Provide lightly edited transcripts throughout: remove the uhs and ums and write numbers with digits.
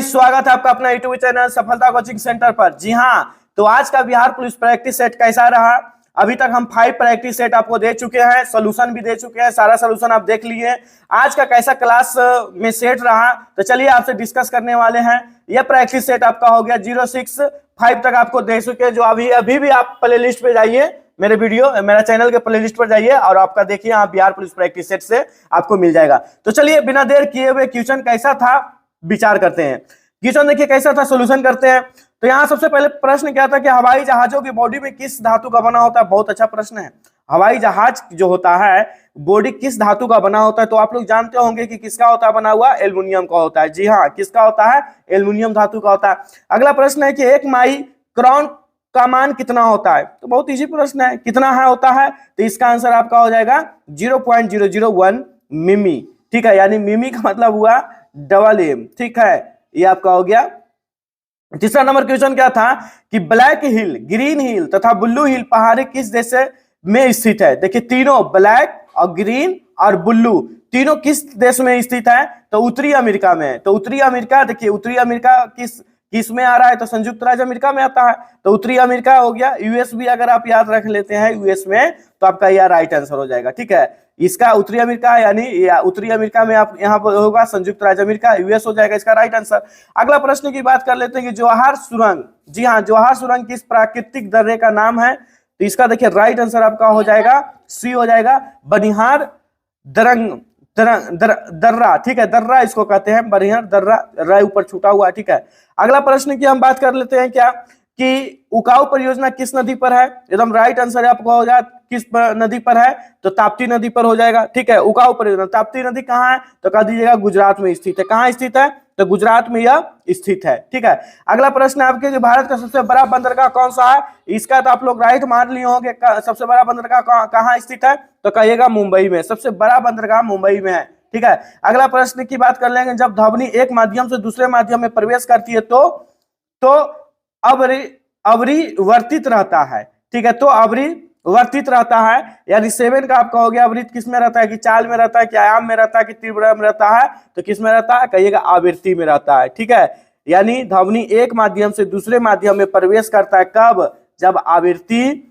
स्वागत है आपका अपना यूट्यूब चैनल सफलता कोचिंग सेंटर पर। जी हाँ, तो आज का बिहार पुलिस प्रैक्टिस सेट कैसा रहा? अभी तक हम 5 प्रैक्टिस सेट आपको दे चुके हैं, सोल्यूशन भी दे चुके हैं, सारा सोल्यूशन आप देख लिए। आज का कैसा क्लास में सेट रहा, तो चलिए आपसे डिस्कस करने वाले हैं। यह प्रैक्टिस सेट आपका हो गया 065 तक आपको दे चुके हैं। जो अभी भी आप प्ले लिस्ट पे जाइए, मेरा चैनल के प्ले लिस्ट पर जाइए और आपका देखिए यहाँ बिहार पुलिस प्रैक्टिस सेट से आपको मिल जाएगा। तो चलिए बिना देर किए हुए क्वेश्चन कैसा था विचार करते हैं। क्वेश्चन देखिए कैसा था, सॉल्यूशन करते हैं। तो यहाँ सबसे पहले प्रश्न क्या था कि हवाई जहाजों की बॉडी में किस धातु का बना होता है। बहुत अच्छा प्रश्न है। हवाई जहाज जो होता है बॉडी किस धातु का बना होता है, तो आप लोग जानते होंगे कि किसका होता है बना हुआ, एल्युमिनियम का होता है। जी हाँ, किसका होता है, एल्युमिनियम धातु का होता है। अगला प्रश्न है कि 1 माइक्रोन का मान कितना होता है, तो बहुत इजी प्रश्न है, कितना है होता है, तो इसका आंसर आपका हो जाएगा 0.001 मिमी। ठीक है, यानी मिमी का मतलब हुआ डबल एम। ठीक है, ये आपका हो गया। तीसरा नंबर क्वेश्चन क्या था कि ब्लैक हिल, ग्रीन हिल तथा ब्लू हिल पहाड़ी किस देश में स्थित है। देखिए तीनों, ब्लैक और ग्रीन और ब्लू, तीनों किस देश में स्थित है, तो उत्तरी अमेरिका में है। तो उत्तरी अमेरिका, देखिए उत्तरी अमेरिका किस में आ रहा है, तो संयुक्त राज्य अमेरिका में आता है। तो उत्तरी अमेरिका हो गया। यूएस भी अगर आप याद रख लेते हैं यूएस में, तो आपका यह राइट आंसर हो जाएगा। ठीक है, इसका उत्तरी अमेरिका यानी उत्तरी अमेरिका में आप यहाँ पर होगा संयुक्त राज्य अमेरिका, यूएस हो जाएगा इसका राइट आंसर। अगला प्रश्न की बात कर लेते हैं कि जवाहर सुरंग, जी हाँ, जवाहर सुरंग किस प्राकृतिक दर्रे का नाम है, तो इसका देखिए राइट आंसर आपका हो जाएगा सी हो जाएगा, बनिहार दर्रा। ठीक है, दर्रा इसको कहते हैं, बनिहार दर्रा, राय ऊपर छूटा हुआ। ठीक है, अगला प्रश्न की हम बात कर लेते हैं क्या कि उकाऊ परियोजना किस नदी पर है। एकदम राइट आंसर आपको हो जाए किस नदी पर है, तो ताप्ती नदी पर हो जाएगा। ठीक है, उकाऊ परियोजना, ताप्ती नदी कहाँ है, तो कह दीजिएगा गुजरात में स्थित है। कहाँ स्थित है, तो गुजरात में यह स्थित है। ठीक है, अगला प्रश्न आपके, भारत का सबसे बड़ा बंदरगाह कौन सा है, इसका तो आप लोग राइट मान लिए होंगे। सबसे बड़ा बंदरगाह कहाँ स्थित है, तो कहिएगा मुंबई में, सबसे बड़ा बंदरगाह मुंबई में है। ठीक है, अगला प्रश्न की बात कर लेंगे, जब ध्वनि एक माध्यम से दूसरे माध्यम में प्रवेश करती है तो अवरिवर्तित रहता है। ठीक है, तो अवरिवर्तित रहता है, यानी 7 का आपका हो गया। अवरित किस में रहता है, कि चाल में रहता है, कि आयाम में रहता है, कि तीव्र में रहता है, तो किस में रहता है, कहिएगा आवृत्ति में रहता है। ठीक है, यानी ध्वनि एक माध्यम से दूसरे माध्यम में प्रवेश करता है कब, जब आवृत्ति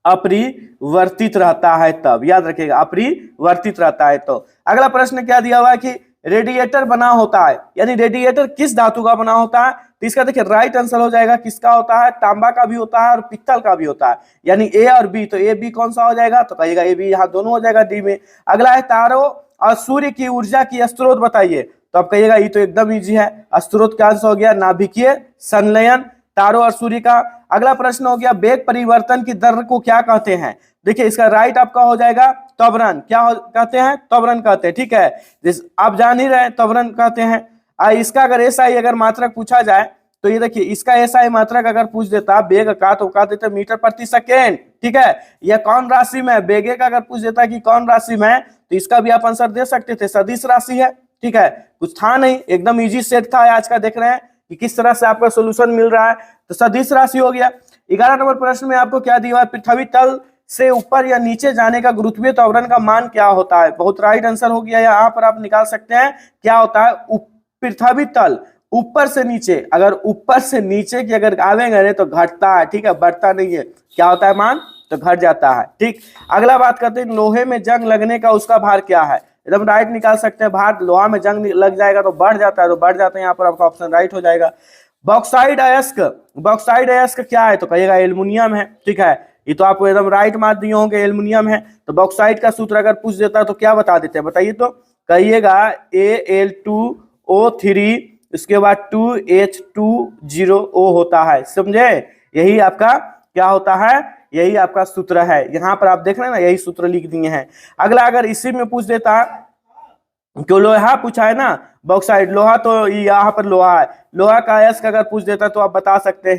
अपरिवर्तित रहता है, तब याद रखिएगा अपरिवर्तित रहता है। तो अगला प्रश्न क्या दिया हुआ है कि रेडिएटर बना होता है, यानी रेडिएटर किस धातु का बना होता है, तो इसका देखिए राइट आंसर हो जाएगा किसका होता है, तांबा का भी होता है और पित्तल का भी होता है, यानी ए और बी। तो ए बी कौन सा हो जाएगा, तो कहिएगा ए बी, यहाँ दोनों हो जाएगा डी में। अगला है तारों और सूर्य की ऊर्जा की स्रोत बताइए, तो आप कहिएगा ये तो एकदम इजी है, स्रोत का आंसर हो गया नाभिकीय संलयन, तारों और सूर्य का। अगला प्रश्न हो गया वेग परिवर्तन की दर को क्या कहते हैं, देखिए इसका राइट आपका हो जाएगा त्वरण। क्या कहते हैं, त्वरण कहते हैं। ठीक है, आप जान ही रहे त्वरण कहते हैं। इसका अगर एसआई अगर मात्रक पूछा जाए, तो ये देखिए इसका एसआई मात्रक अगर पूछ देता वेग का, तो कह देते मीटर प्रति सेकेंड। ठीक है, यह कौन राशि में, बेगे का अगर पूछ देता कि कौन राशि में, तो इसका भी आप आंसर दे सकते थे, सदिश राशि है। ठीक है, कुछ था नहीं, एकदम इजी सेट था। आज का देख रहे हैं कि किस तरह से आपका सोल्यूशन मिल रहा है, तो सदिश राशि हो गया। 11 नंबर प्रश्न में आपको क्या दिया है, पृथ्वी तल से ऊपर या नीचे जाने का गुरुत्वीय त्वरण का मान क्या होता है। बहुत राइट आंसर हो गया, यहाँ पर आप निकाल सकते हैं क्या होता है, पृथ्वी तल ऊपर से नीचे, अगर ऊपर से नीचे की अगर आवेंगे तो घटता है। ठीक है, बढ़ता नहीं है, क्या होता है मान, तो घट जाता है। ठीक, अगला बात करते हैं लोहे में जंग लगने का उसका भार क्या है, एकदम राइट निकाल सकते हैं, भार लोहा में जंग लग जाएगा तो बढ़ जाता है, तो बढ़ जाता है, यहाँ पर आपका ऑप्शन राइट हो जाएगा। बॉक्साइड अयस्क क्या है, तो कहिएगा एल्युमिनियम है। ठीक है, ये तो आपको एकदम राइट मार दिए होंगे, एल्युमिनियम है। तो बॉक्साइड का सूत्र अगर पूछ देता है तो क्या बता देते हैं, बताइए, तो कहिएगा Al2O3, इसके बाद 2H2O होता है, समझे, यही आपका क्या होता है, यही आपका सूत्र है। यहाँ पर आप देख रहे हैं ना, यही सूत्र लिख दिए हैं। अगला अगर इसी में पूछ देता, क्यों लोहा पूछा है ना, बॉक्साइड लोहा, तो यहाँ पर लोहा है, लोहा का अयस्क अगर पूछ देता तो आप बता सकते हैं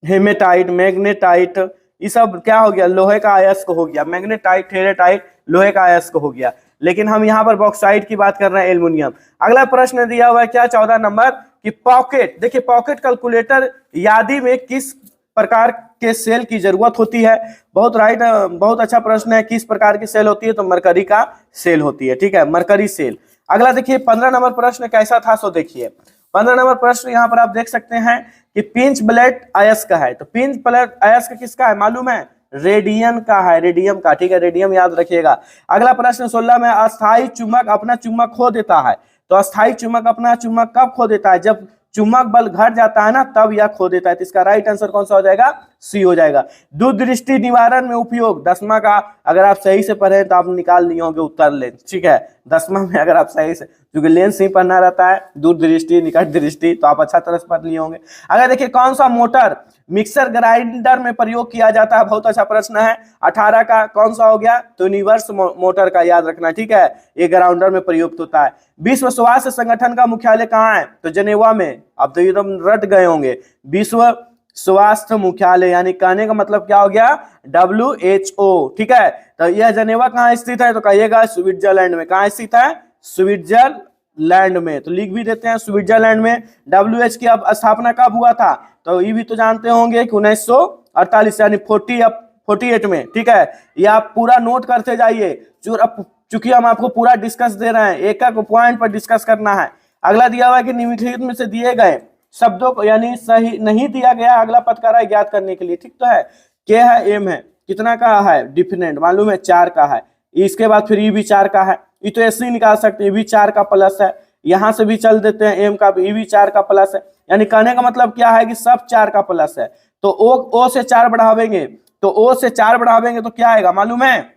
हेमेटाइट, मैग्नेटाइट, ये सब क्या हो गया, लोहे का अयस्क हो गया। मैग्नेटाइट, हेरेटाइट लोहे का अयस्क हो गया, लेकिन हम यहाँ पर बॉक्साइड की बात कर रहे हैं, एल्युमिनियम। अगला प्रश्न दिया हुआ है क्या, 14 नंबर कि पॉकेट, देखिए पॉकेट कैलकुलेटर यादी में किस प्रकार के सेल की जरूरत होती है? बहुत अच्छा प्रश्न है। किस प्रकार की सेल होती है? तो मरकरी का सेल होती है, ठीक है, मरकरी सेल। अगला देखिए 15 नंबर प्रश्न कैसा था, सो देखिए 15 नंबर प्रश्न यहाँ पर आप देख सकते हैं कि पिंच ब्लेड अयस्क है। तो पिंच ब्लेड अयस्क किसका है मालूम है? रेडियम का है, रेडियम का, ठीक है, रेडियम याद रखिएगा। अगला प्रश्न 16 में, अस्थायी चुंबक अपना चुंबक खो देता है। तो अस्थायी चुंबक अपना चुंबक कब खो देता है? जब चुंबक बल घट जाता है ना, तब यह खो देता है। तो इसका राइट आंसर कौन सा हो जाएगा? सी हो जाएगा। दूरदृष्टि निवारण में उपयोग, 10वां का अगर आप सही से पढ़े तो आप निकाल लिए होंगे उत्तर लेंस, ठीक है, 10वां में अगर आप सही से, क्योंकि लेंस ही पढ़ना रहता है, दूरदृष्टि निकट दृष्टि, तो आप अच्छा तरह से पढ़ लिए होंगे। अगर देखिए कौन सा मोटर मिक्सर ग्राइंडर में प्रयोग किया जाता है? बहुत अच्छा प्रश्न है। 18 का कौन सा हो गया? तो यूनिवर्स मोटर का याद रखना, ठीक है, ये ग्राइंडर में प्रयुक्त होता है। विश्व स्वास्थ्य संगठन का मुख्यालय कहाँ है? तो जेनेवा में। अब तो एकदम रट गए होंगे, विश्व स्वास्थ्य मुख्यालय, यानी कहने का मतलब क्या हो गया? WHO, ठीक है। तो यह जेनेवा कहाँ स्थित है? तो कहिएगा स्विट्जरलैंड में। कहाँ स्थित है? स्विट्जरलैंड में। तो लिख भी देते हैं स्विट्जरलैंड में। WHO की अब स्थापना कब हुआ था? तो ये भी तो जानते होंगे कि 1948 यानी 48 में, ठीक है। ये आप पूरा नोट करते जाइए, चूंकि हम आपको पूरा डिस्कस दे रहे हैं, एक एक पॉइंट पर डिस्कस करना है। अगला दिया हुआ है कि निम्नलिखित में से दिए गए शब्दों को, यानी सही नहीं दिया गया, अगला पदकारा है ज्ञात करने के लिए, ठीक तो है। के है, एम है, कितना का है? डिफिनेंट मालूम है, 4 का है। इसके बाद फिर ये भी 4 का है, ये तो ऐसे ही निकाल सकते हैं, ये भी 4 का प्लस है। यहां से भी चल देते हैं, एम का ये भी 4 का प्लस है। यानी कहने का मतलब क्या है कि सब 4 का प्लस है। तो ओ से 4 बढ़ावेंगे, तो ओ से 4 बढ़ावेंगे तो क्या आएगा मालूम है?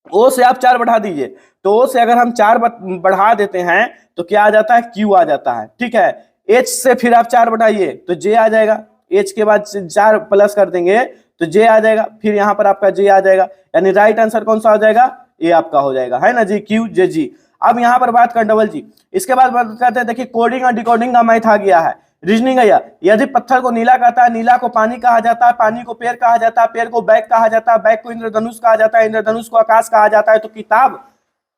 ओ से आप 4 बढ़ा दीजिए, तो ओ से अगर हम 4 बढ़ा देते हैं तो क्या आ जाता है? क्यू आ जाता है, ठीक है। एच से फिर आप 4 बढ़ाइए तो जे आ जाएगा, एच के बाद 4 प्लस कर देंगे तो जे आ जाएगा, फिर यहाँ पर आपका जे आ जाएगा। यानी राइट आंसर कौन सा हो जाएगा? ये आपका हो जाएगा, है ना जी, क्यू जे जी। अब यहाँ पर बात कर डबल जी। इसके बाद बात करते हैं, देखिए कोडिंग और डिकोडिंग का मैथ आ गया है। रीजनिंग है, यदि पत्थर को नीला कहता है, नीला को पानी कहा जाता है, पानी को पेड़ कहा जाता है, पेड़ को बैग कहा जाता है, बैग को इंद्रधनुष कहा जाता है, इंद्रधनुष को आकाश कहा जाता है, तो किताब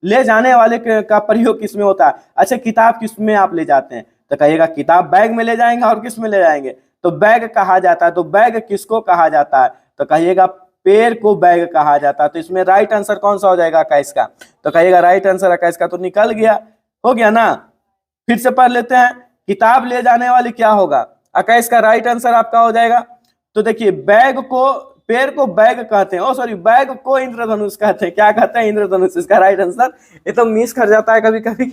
ले जाने वाले का प्रयोग किसमें होता है? अच्छा, किताब किसमें आप ले जाते हैं? तो कहिएगा किताब बैग में ले जाएंगे, और किस में ले जाएंगे? तो बैग कहा जाता है। तो बैग किसको कहा जाता है? तो कहिएगा पेड़ को बैग कहा जाता है। तो इसमें राइट आंसर कौन सा हो जाएगा? 21 का। तो कहिएगा राइट आंसर 21 का। तो निकल गया, हो गया ना। फिर से पढ़ लेते हैं, किताब ले जाने वाली क्या होगा? 21 का राइट आंसर आपका हो जाएगा। तो देखिए बैग को, पेड़ को बैग कहते हैं, सॉरी बैग को इंद्रधनुष कहते हैं। क्या कहते हैं? इंद्रधनुष। इसका राइट आंसर, ये तो मिस कर जाता है कभी कभी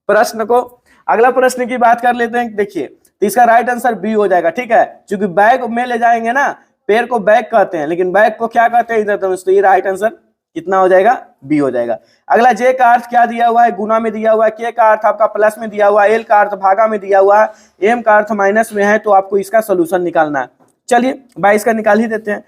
प्रश्न को। अगला प्रश्न की बात कर लेते हैं, देखिए तो इसका राइट आंसर बी हो जाएगा, ठीक है, क्योंकि बैग में ले जाएंगे ना, पेड़ को बैग कहते हैं, लेकिन बैग को क्या कहते हैं? इंद्रधनुष। तो ये राइट आंसर कितना हो जाएगा? बी हो जाएगा। अगला जे का अर्थ क्या दिया हुआ है? गुना में दिया हुआ है। के का अर्थ आपका प्लस में दिया हुआ है। एल का अर्थ भागा में दिया हुआ है। एम का अर्थ माइनस में है। तो आपको इसका सोल्यूशन निकालना है। चलिए 22 का निकाल ही देते हैं,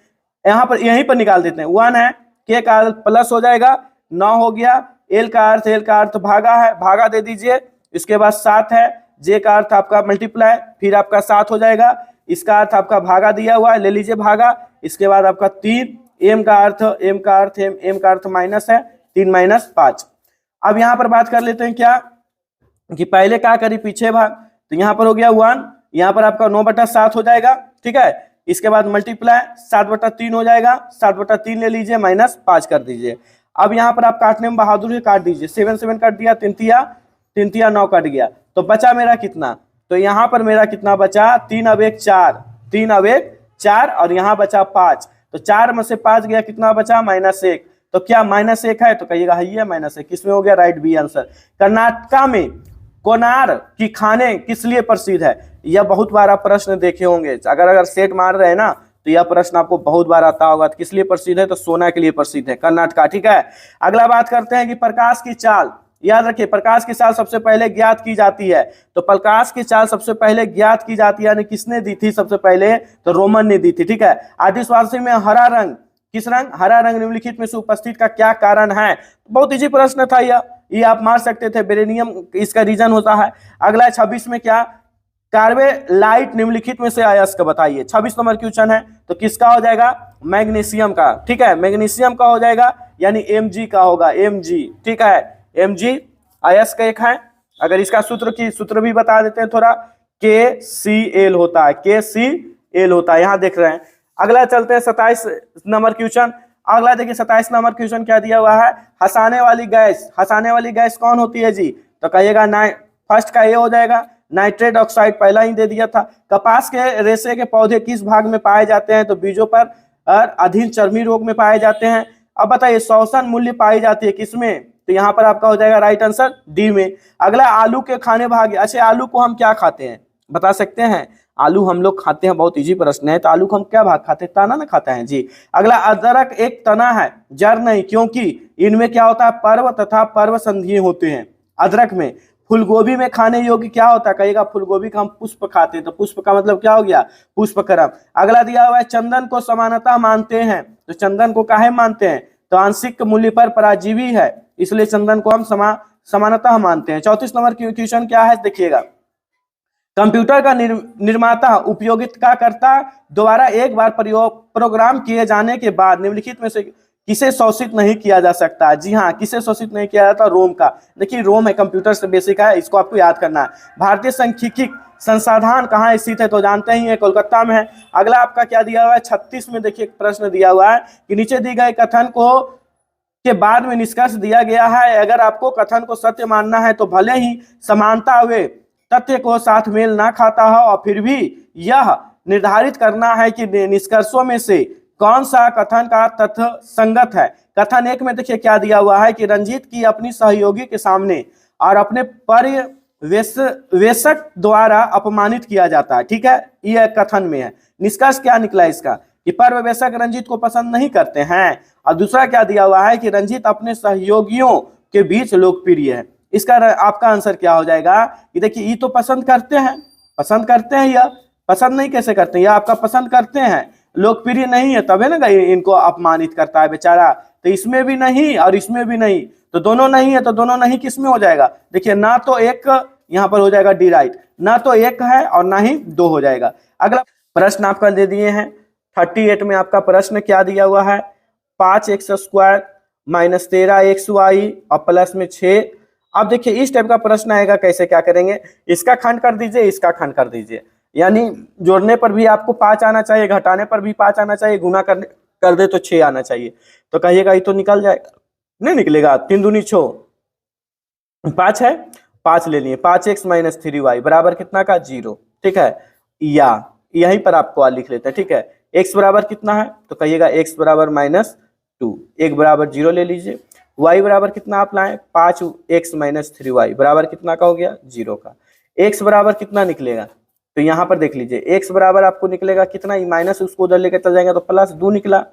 यहाँ पर यहीं पर निकाल देते हैं। 1 है, के का अर्थ प्लस हो जाएगा, 9 हो गया। एल का अर्थ भागा है, भागा दे दीजिए। इसके बाद 7 है, जे का अर्थ आपका मल्टीप्लाई, फिर आपका 7 हो जाएगा। इसका अर्थ आपका भागा दिया हुआ है, ले लीजिए भागा। इसके बाद आपका 3, एम का अर्थ माइनस है, 3 माइनस 5। अब यहाँ पर बात कर लेते हैं क्या कि पहले क्या करी, पीछे भाग। तो यहाँ पर हो गया 1, यहाँ पर आपका 9/7 हो जाएगा, ठीक है। इसके बाद मल्टीप्लाई 7/3 हो जाएगा, 7/3 ले लीजिए, माइनस 5 कर दीजिए। अब यहाँ पर आप काटने में बहादुर ही काट दीजिए, 7 7 काट दिया, 3 तिया 9 कट गया। तो बचा मेरा कितना? तो यहाँ पर मेरा कितना बचा? 3 अब 1 4, 3 अब 1 4, और यहाँ बचा 5। तो 4 में से 5 गया, कितना बचा? -1। तो क्या -1 है? तो कहिएगा है -1। किसमें हो गया? Right B answer. कर्नाटका में कोनार की खाने किस लिए प्रसिद्ध है? यह बहुत बार आप प्रश्न देखे होंगे, अगर सेट मार रहे हैं ना, तो यह प्रश्न आपको बहुत बार आता होगा। तो किस लिए प्रसिद्ध है? तो सोना के लिए प्रसिद्ध है कर्नाटका, ठीक है। अगला बात करते हैं कि प्रकाश की चाल, याद रखिए प्रकाश की चाल सबसे पहले ज्ञात की जाती है। तो प्रकाश की चाल सबसे पहले ज्ञात की जाती है, यानी किसने दी थी सबसे पहले? तो रोमन ने दी थी, ठीक है। आतिशबाजी में हरा रंग, किस रंग? हरा रंग निम्नलिखित में से उपस्थित का क्या कारण है? बहुत इजी प्रश्न था ये आप मार सकते थे, बेरेनियम इसका रीजन होता है। अगला 26 में क्या? कार्बेलाइट निम्नलिखित में से अयस्क बताइए। 26 नंबर क्वेश्चन है, तो किसका हो जाएगा? मैग्नीशियम का, ठीक है, मैग्नीशियम का हो जाएगा, यानी Mg का होगा, Mg, ठीक है। Mg अयस्क एक है। अगर इसका सूत्र भी बता देते हैं थोड़ा, KCl होता है, KCl होता है, यहां देख रहे हैं। अगला चलते हैं 27 नंबर क्वेश्चन। अगला देखिए 27 नंबर क्वेश्चन क्या दिया हुआ है, हंसाने वाली गैस। हंसाने वाली गैस कौन होती है जी, तो कहिएगा फर्स्ट का ये हो जाएगा नाइट्रेट ऑक्साइड, पहला ही दे दिया था। कपास के रेशे के पौधे किस भाग में पाए जाते हैं, तो बीजों पर अधीन चर्मी रोग में पाए जाते हैं। अब बताइए श्वसन मूल्य पाई जाती है किसमें, तो यहाँ पर आपका हो जाएगा राइट आंसर डी में। अगला आलू के खाने भाग। अच्छा आलू को हम क्या खाते हैं बता सकते हैं, आलू हम लोग खाते हैं, बहुत इजी प्रश्न है। तो आलू को हम क्या भाग खाते हैं, तना ना खाता है जी। अगला अदरक एक तना है जड़ नहीं, क्योंकि इनमें क्या होता है पर्व तथा पर्व संधि होते हैं अदरक में। फूलगोभी में खाने योग्य क्या होता है, कहेगा फूलगोभी का हम पुष्प खाते हैं, तो पुष्प का मतलब क्या हो गया पुष्पक्रम। अगला दिया हुआ है चंदन को समानता मानते हैं, तो चंदन को काहे मानते हैं, तो आंशिक मूल्य पर पराजीवी है, इसलिए चंदन को हम समानता मानते हैं। 34 नंबर क्वेश्चन क्या है देखिएगा, कंप्यूटर का निर्माता उपयोगिताकर्ता द्वारा एक बार प्रोग्राम किए जाने के बाद निम्नलिखित में से किसे शोषित नहीं किया जा सकता। जी हाँ, किसे शोषित नहीं किया जाता, रोम का। देखिए रोम है, कंप्यूटर से बेसिक है, इसको आपको याद करना है। भारतीय सांख्यिकी संस्थान कहाँ स्थित है, तो जानते ही है कोलकाता में है। अगला आपका क्या दिया हुआ है 36 में, देखिए प्रश्न दिया हुआ है कि नीचे दी गए कथन को के बाद में निष्कर्ष दिया गया है, अगर आपको कथन को सत्य मानना है तो भले ही समानता हुए तथ्य को साथ मेल ना खाता हो, और फिर भी यह निर्धारित करना है कि निष्कर्षों में से कौन सा कथन का तथ्य संगत है। कथन एक में देखिए क्या दिया हुआ है कि रंजीत की अपनी सहयोगी के सामने और अपने पर्यवेक्षक द्वारा अपमानित किया जाता है, ठीक है, यह कथन में है। निष्कर्ष क्या निकला इसका कि पर्यवेक्षक रंजीत को पसंद नहीं करते हैं, और दूसरा क्या दिया हुआ है कि रंजीत अपने सहयोगियों के बीच लोकप्रिय है। इसका आपका आंसर क्या हो जाएगा कि देखिए ये तो पसंद करते हैं, या पसंद नहीं कैसे करते हैं, या आपका पसंद करते हैं, लोकप्रिय नहीं है, तब है ना इनको अपमानित करता है बेचारा। तो इसमें भी नहीं और इसमें भी नहीं, तो दोनों नहीं है, तो दोनों नहीं किस में हो जाएगा, देखिए ना तो एक यहाँ पर हो जाएगा डी राइट, ना तो एक है और ना ही दो हो जाएगा। अगला प्रश्न आपका दे दिए हैं 38 में, आपका प्रश्न क्या दिया हुआ है, 5x² - 13xy और प्लस में 6। अब देखिए इस टाइप का प्रश्न आएगा, कैसे क्या करेंगे, इसका खंड कर दीजिए, इसका खंड कर दीजिए, यानी जोड़ने पर भी आपको 5 आना चाहिए, घटाने पर भी 5 आना चाहिए, गुना कर दे तो 6 आना चाहिए। तो कहिएगा ये तो निकल जाएगा, नहीं निकलेगा, 3 दूनी 6, 5 है, 5 ले लिए, 5x - 3y बराबर कितना का 0, ठीक है, या यहीं पर आपको लिख लेते हैं, ठीक है। x बराबर कितना है, तो कहिएगा x बराबर -2, 1 बराबर 0 ले लीजिए। y बराबर कितना आप लाएं, 5x - 3y बराबर कितना का हो गया 0 का। x बराबर कितना निकलेगा, तो यहाँ पर देख लीजिए x बराबर आपको निकलेगा कितना, माइनस उसको उधर लेकर चल जाएंगे तो +2 निकला।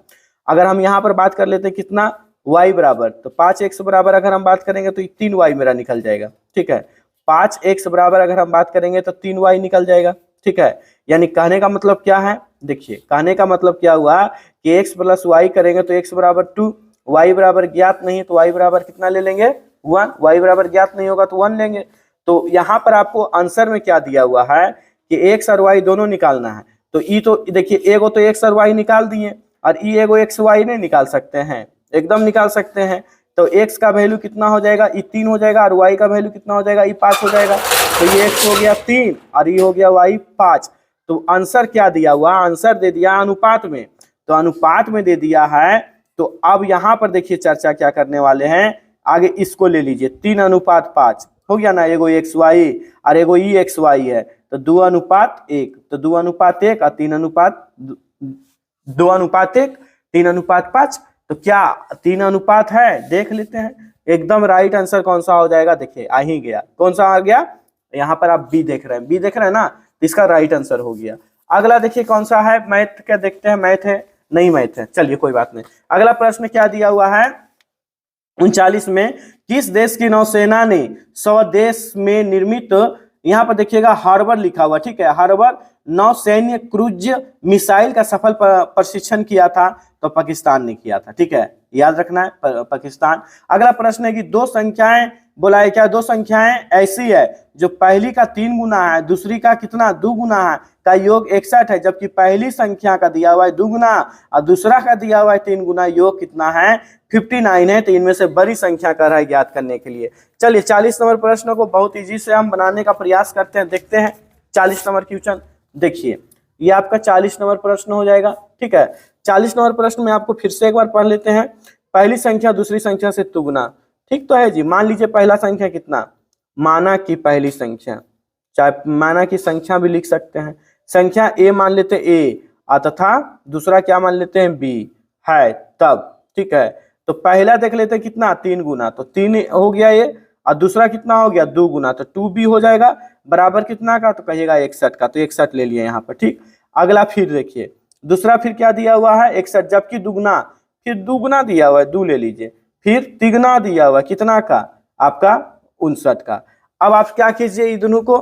अगर हम यहाँ पर बात कर लेते हैं कितना y बराबर, तो 5x बराबर अगर हम बात करेंगे तो 3y मेरा निकल जाएगा, ठीक है। 5x बराबर अगर हम बात करेंगे तो 3y निकल जाएगा, ठीक है। यानी कहने का मतलब क्या है, देखिए कहने का मतलब क्या हुआ कि x + y करेंगे तो x बराबर 2, y बराबर ज्ञात नहीं तो y बराबर कितना ले लेंगे 1, y बराबर ज्ञात नहीं होगा तो 1 लेंगे। तो यहाँ पर आपको आंसर में क्या दिया हुआ है कि x और y दोनों निकालना है। तो ई तो देखिए एगो तो x और y निकाल दिए, और ई एगो x y नहीं निकाल सकते हैं, एकदम निकाल सकते हैं। तो x का वैल्यू कितना हो जाएगा, ई 3 हो जाएगा, और y का वैल्यू कितना हो जाएगा, ई 5 हो जाएगा। तो ये x हो गया 3 और ये हो गया y 5। तो आंसर क्या दिया हुआ, आंसर दे दिया अनुपात में, तो अनुपात में दे दिया है। तो अब यहाँ पर देखिए चर्चा क्या करने वाले हैं, आगे इसको ले लीजिए, 3:5 हो गया ना, एगो xy और एगो ई xy है, तो 2:1, तो 2:1 और 2:1, 3:5। तो क्या 3 अनुपात है, देख लेते हैं। एकदम राइट आंसर कौन सा हो जाएगा, देखिए आ ही गया, कौन सा आ गया, यहाँ पर आप बी देख रहे हैं, बी देख रहे हैं ना, इसका राइट आंसर हो गया। अगला देखिए कौन सा है, मैथ क्या देखते हैं, मैथ है नहीं, मैथ है, चलिए कोई बात नहीं। अगला प्रश्न क्या दिया हुआ है 39 में, किस देश की नौसेना ने स्वदेश में निर्मित, यहाँ पर देखिएगा हार्बर लिखा हुआ, ठीक है, हार्बर नौसैन्य क्रूज मिसाइल का सफल प्रशिक्षण किया था, तो पाकिस्तान ने किया था, ठीक है, याद रखना है पाकिस्तान। अगला प्रश्न है कि दो संख्याएं बोला है, क्या दो संख्याएं ऐसी है जो पहली का 3 गुना है, दूसरी का कितना 2 गुना है, का योग 61 है, जबकि पहली संख्या का दिया हुआ है 2 गुना और दूसरा का दिया हुआ है 3 गुना, योग कितना है 59 है। तो इनमें से बड़ी संख्या का है ज्ञात करने के लिए। चलिए 40 नंबर प्रश्न को बहुत इजी से हम बनाने का प्रयास करते हैं, देखते हैं 40 नंबर क्वेश्चन। देखिए ये आपका 40 नंबर प्रश्न हो जाएगा। ठीक है, 40 नंबर प्रश्न में आपको फिर से एक बार पढ़ लेते हैं। पहली संख्या दूसरी संख्या से दुगुना, ठीक तो है जी। मान लीजिए पहला संख्या कितना, माना की पहली संख्या, चाहे माना की संख्या भी लिख सकते हैं, संख्या ए मान लेते हैं ए, तथा दूसरा क्या मान लेते हैं बी है तब। ठीक है, तो पहला देख लेते हैं कितना, 3 गुना, तो 3 हो गया ये, और दूसरा कितना हो गया 2 गुना, तो 2b हो जाएगा, बराबर कितना का, तो कहिएगा 61 का, तो 61 ले लिए यहाँ पर। ठीक, अगला फिर देखिए दूसरा फिर क्या दिया हुआ है 61, जबकि दुगना, फिर दुगुना दिया हुआ है 2 ले लीजिए, फिर तिगुना दिया हुआ है कितना का, आपका 59 का। अब आप क्या कीजिए, ये दोनों को,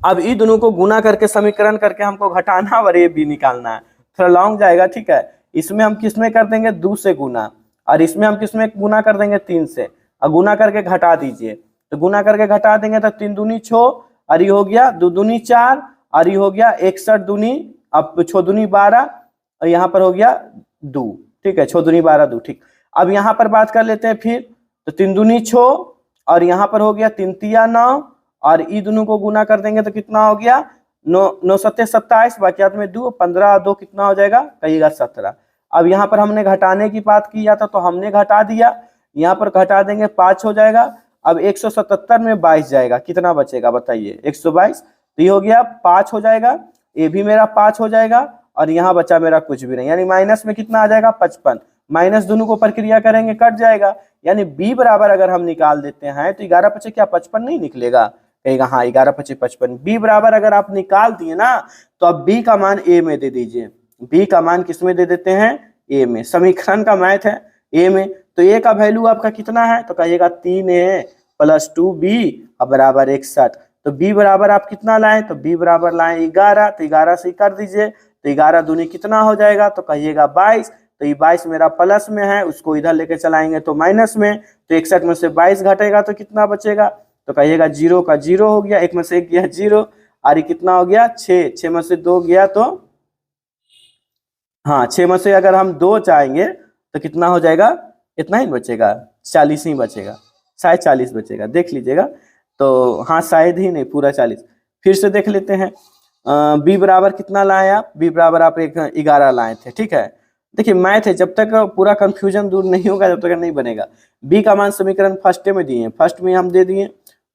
अब ये दोनों को गुना करके समीकरण करके हमको घटाना और ये भी निकालना है, थोड़ा लॉन्ग जाएगा। ठीक है, इसमें हम किसमें कर देंगे 2 से गुना, और इसमें हम किसमें गुना कर देंगे 3 से, और गुना करके घटा दीजिए, तो गुना करके घटा देंगे तो 3 दूनी 6, और ये हो गया 2 दूनी 4, और ये हो गया 61 दूनी, अब 6 दूनी 12, और यहाँ पर हो गया 2। ठीक है, 6 दूनी 12 2। ठीक, अब यहाँ पर बात कर लेते हैं फिर, तो 3 दूनी 6, और यहाँ पर हो गया 3 तिया 9, और ई दोनों को गुना कर देंगे तो कितना हो गया 9 9 सत्ते 27, बाकी में 2 15 2 कितना हो जाएगा, कहिएगा 17। अब यहाँ पर हमने घटाने की बात किया था तो हमने घटा दिया, यहाँ पर घटा देंगे 5 हो जाएगा। अब 177 में 22 जाएगा, कितना बचेगा बताइए 122, तो ये हो गया 5 हो जाएगा, ये भी मेरा 5 हो जाएगा, और यहाँ बचा मेरा कुछ भी नहीं, यानी माइनस में कितना आ जाएगा 55, माइनस दोनों को प्रक्रिया करेंगे कट जाएगा, यानी b बराबर अगर हम निकाल देते हैं तो 11 पचे क्या 55 नहीं निकलेगा, कहेगा हाँ 11 पचे 55। b बराबर अगर आप निकाल दिए ना तो अब b का मान a में दे दीजिए, b का मान किस में दे देते हैं a में, समीकरण का मैथ है a में, तो a का वैल्यू आपका कितना है, तो कहिएगा 3a प्लस 2b बराबर 61, तो b बराबर आप कितना लाए, तो b बराबर लाए 11, तो 11 से कर दीजिए, तो 11 दूनी कितना हो जाएगा, तो कहिएगा 22, तो ये 22 मेरा प्लस में है, उसको इधर लेके चलाएंगे तो माइनस में, तो 61 में से 22 घटेगा तो कितना बचेगा, तो कहिएगा 0 का 0 हो गया, 1 में से 1 गया 0, और ये कितना हो गया 6, 6 में से 2 गया तो हाँ 6 में से अगर हम 2 चाहेंगे तो कितना हो जाएगा, इतना ही बचेगा, 40 ही बचेगा, शायद 40 बचेगा, देख लीजिएगा, तो हाँ शायद ही नहीं पूरा 40। फिर से देख लेते हैं, b बराबर कितना लाए आप, b बराबर आप 11 लाए थे। ठीक है, देखिए मैथ है, जब तक पूरा कंफ्यूजन दूर नहीं होगा जब तक नहीं बनेगा। b का मान समीकरण फर्स्ट में दिए, फर्स्ट में हम दे दिए,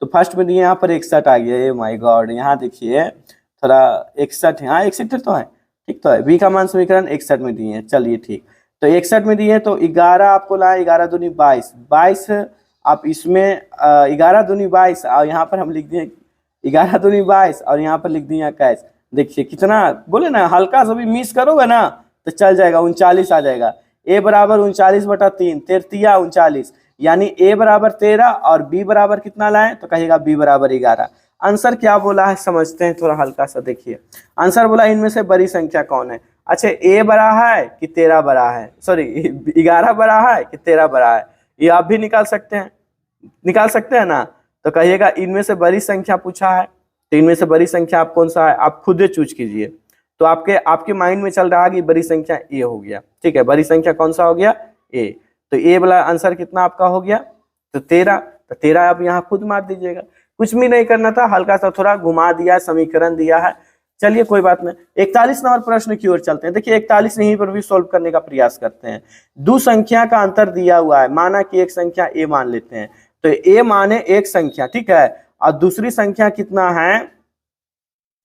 तो फर्स्ट में दिए यहाँ पर 61 आ गया, ए माय गॉड, यहाँ देखिए थोड़ा 61 है, हाँ 61 तो है, ठीक तो है, b का मान समीकरण 61 में दिए, चलिए ठीक, तो 61 में दिए तो 11 आपको लाए, 11 दूनी 22, 22 आप इसमें 11 दूनी 22, और यहाँ पर हम लिख दिए 11 दूनी 22, और यहाँ पर लिख दिए 21, देखिए कितना बोले ना, हल्का सा भी मिस करोगे ना तो चल जाएगा, 39 आ जाएगा, a बराबर 39/3, 13 39, यानी a बराबर 13 और b बराबर कितना लाए, तो कहिएगा b बराबर 11। आंसर क्या बोला है समझते हैं, थोड़ा हल्का सा देखिए, आंसर बोला इनमें से बड़ी संख्या कौन है। अच्छा a बड़ा है कि 13 बड़ा है, सॉरी 11 बड़ा है कि 13 बड़ा है, ये आप भी निकाल सकते हैं, निकाल सकते हैं ना, तो कहिएगा इनमें से बड़ी संख्या पूछा है, तो इनमें से बड़ी संख्या आप कौन सा है, आप खुद ही चूज कीजिए, तो आपके माइंड में चल रहा है कि बड़ी संख्या ए हो गया। ठीक है, बड़ी संख्या कौन सा हो गया ए, तो ए वाला आंसर कितना आपका हो गया, तो 13, तो 13 आप यहाँ खुद मार दीजिएगा, कुछ भी नहीं करना था, हल्का सा थोड़ा घुमा दिया, समीकरण दिया है, चलिए कोई बात नहीं। 41 नंबर प्रश्न की ओर चलते हैं। देखिए 41 यहीं पर भी सॉल्व करने का प्रयास करते हैं। दो संख्या का अंतर दिया हुआ है, माना कि एक संख्या ए मान लेते हैं, तो ए माने एक संख्या, ठीक है, और दूसरी संख्या कितना है,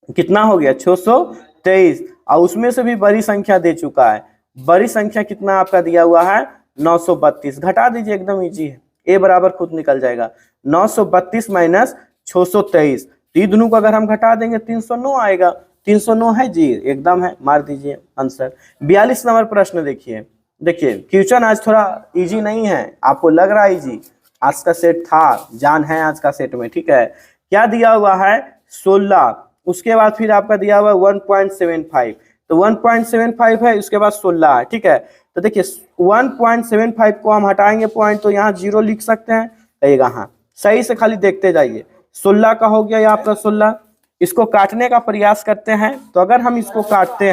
कितना हो गया 623, और उसमें से भी बड़ी संख्या दे चुका है, बड़ी संख्या कितना आपका दिया हुआ है 932, घटा दीजिए, एकदम इजी है, ए बराबर खुद निकल जाएगा, 932 माइनस 623, ये दोनों को अगर हम घटा देंगे 309 आएगा, 309 है जी, एकदम है, मार दीजिए आंसर। 42 नंबर प्रश्न देखिए, देखिए क्वेश्चन आज थोड़ा इजी नहीं है, आपको लग रहा है इजी, आज का सेट था, जान है आज का सेट में, ठीक है। क्या दिया हुआ है 16, उसके बाद फिर आपका दिया हुआ है 1.75, तो 1.75 है, उसके बाद 16 है, ठीक है। तो देखिए 1.75 को हम हटाएंगे पॉइंट, तो यहाँ 0 लिख सकते हैं, कहिएगा हाँ, सही से खाली देखते जाइए, 16 का हो गया या आपका 16, इसको काटने का प्रयास करते हैं, तो अगर हम इसको काटते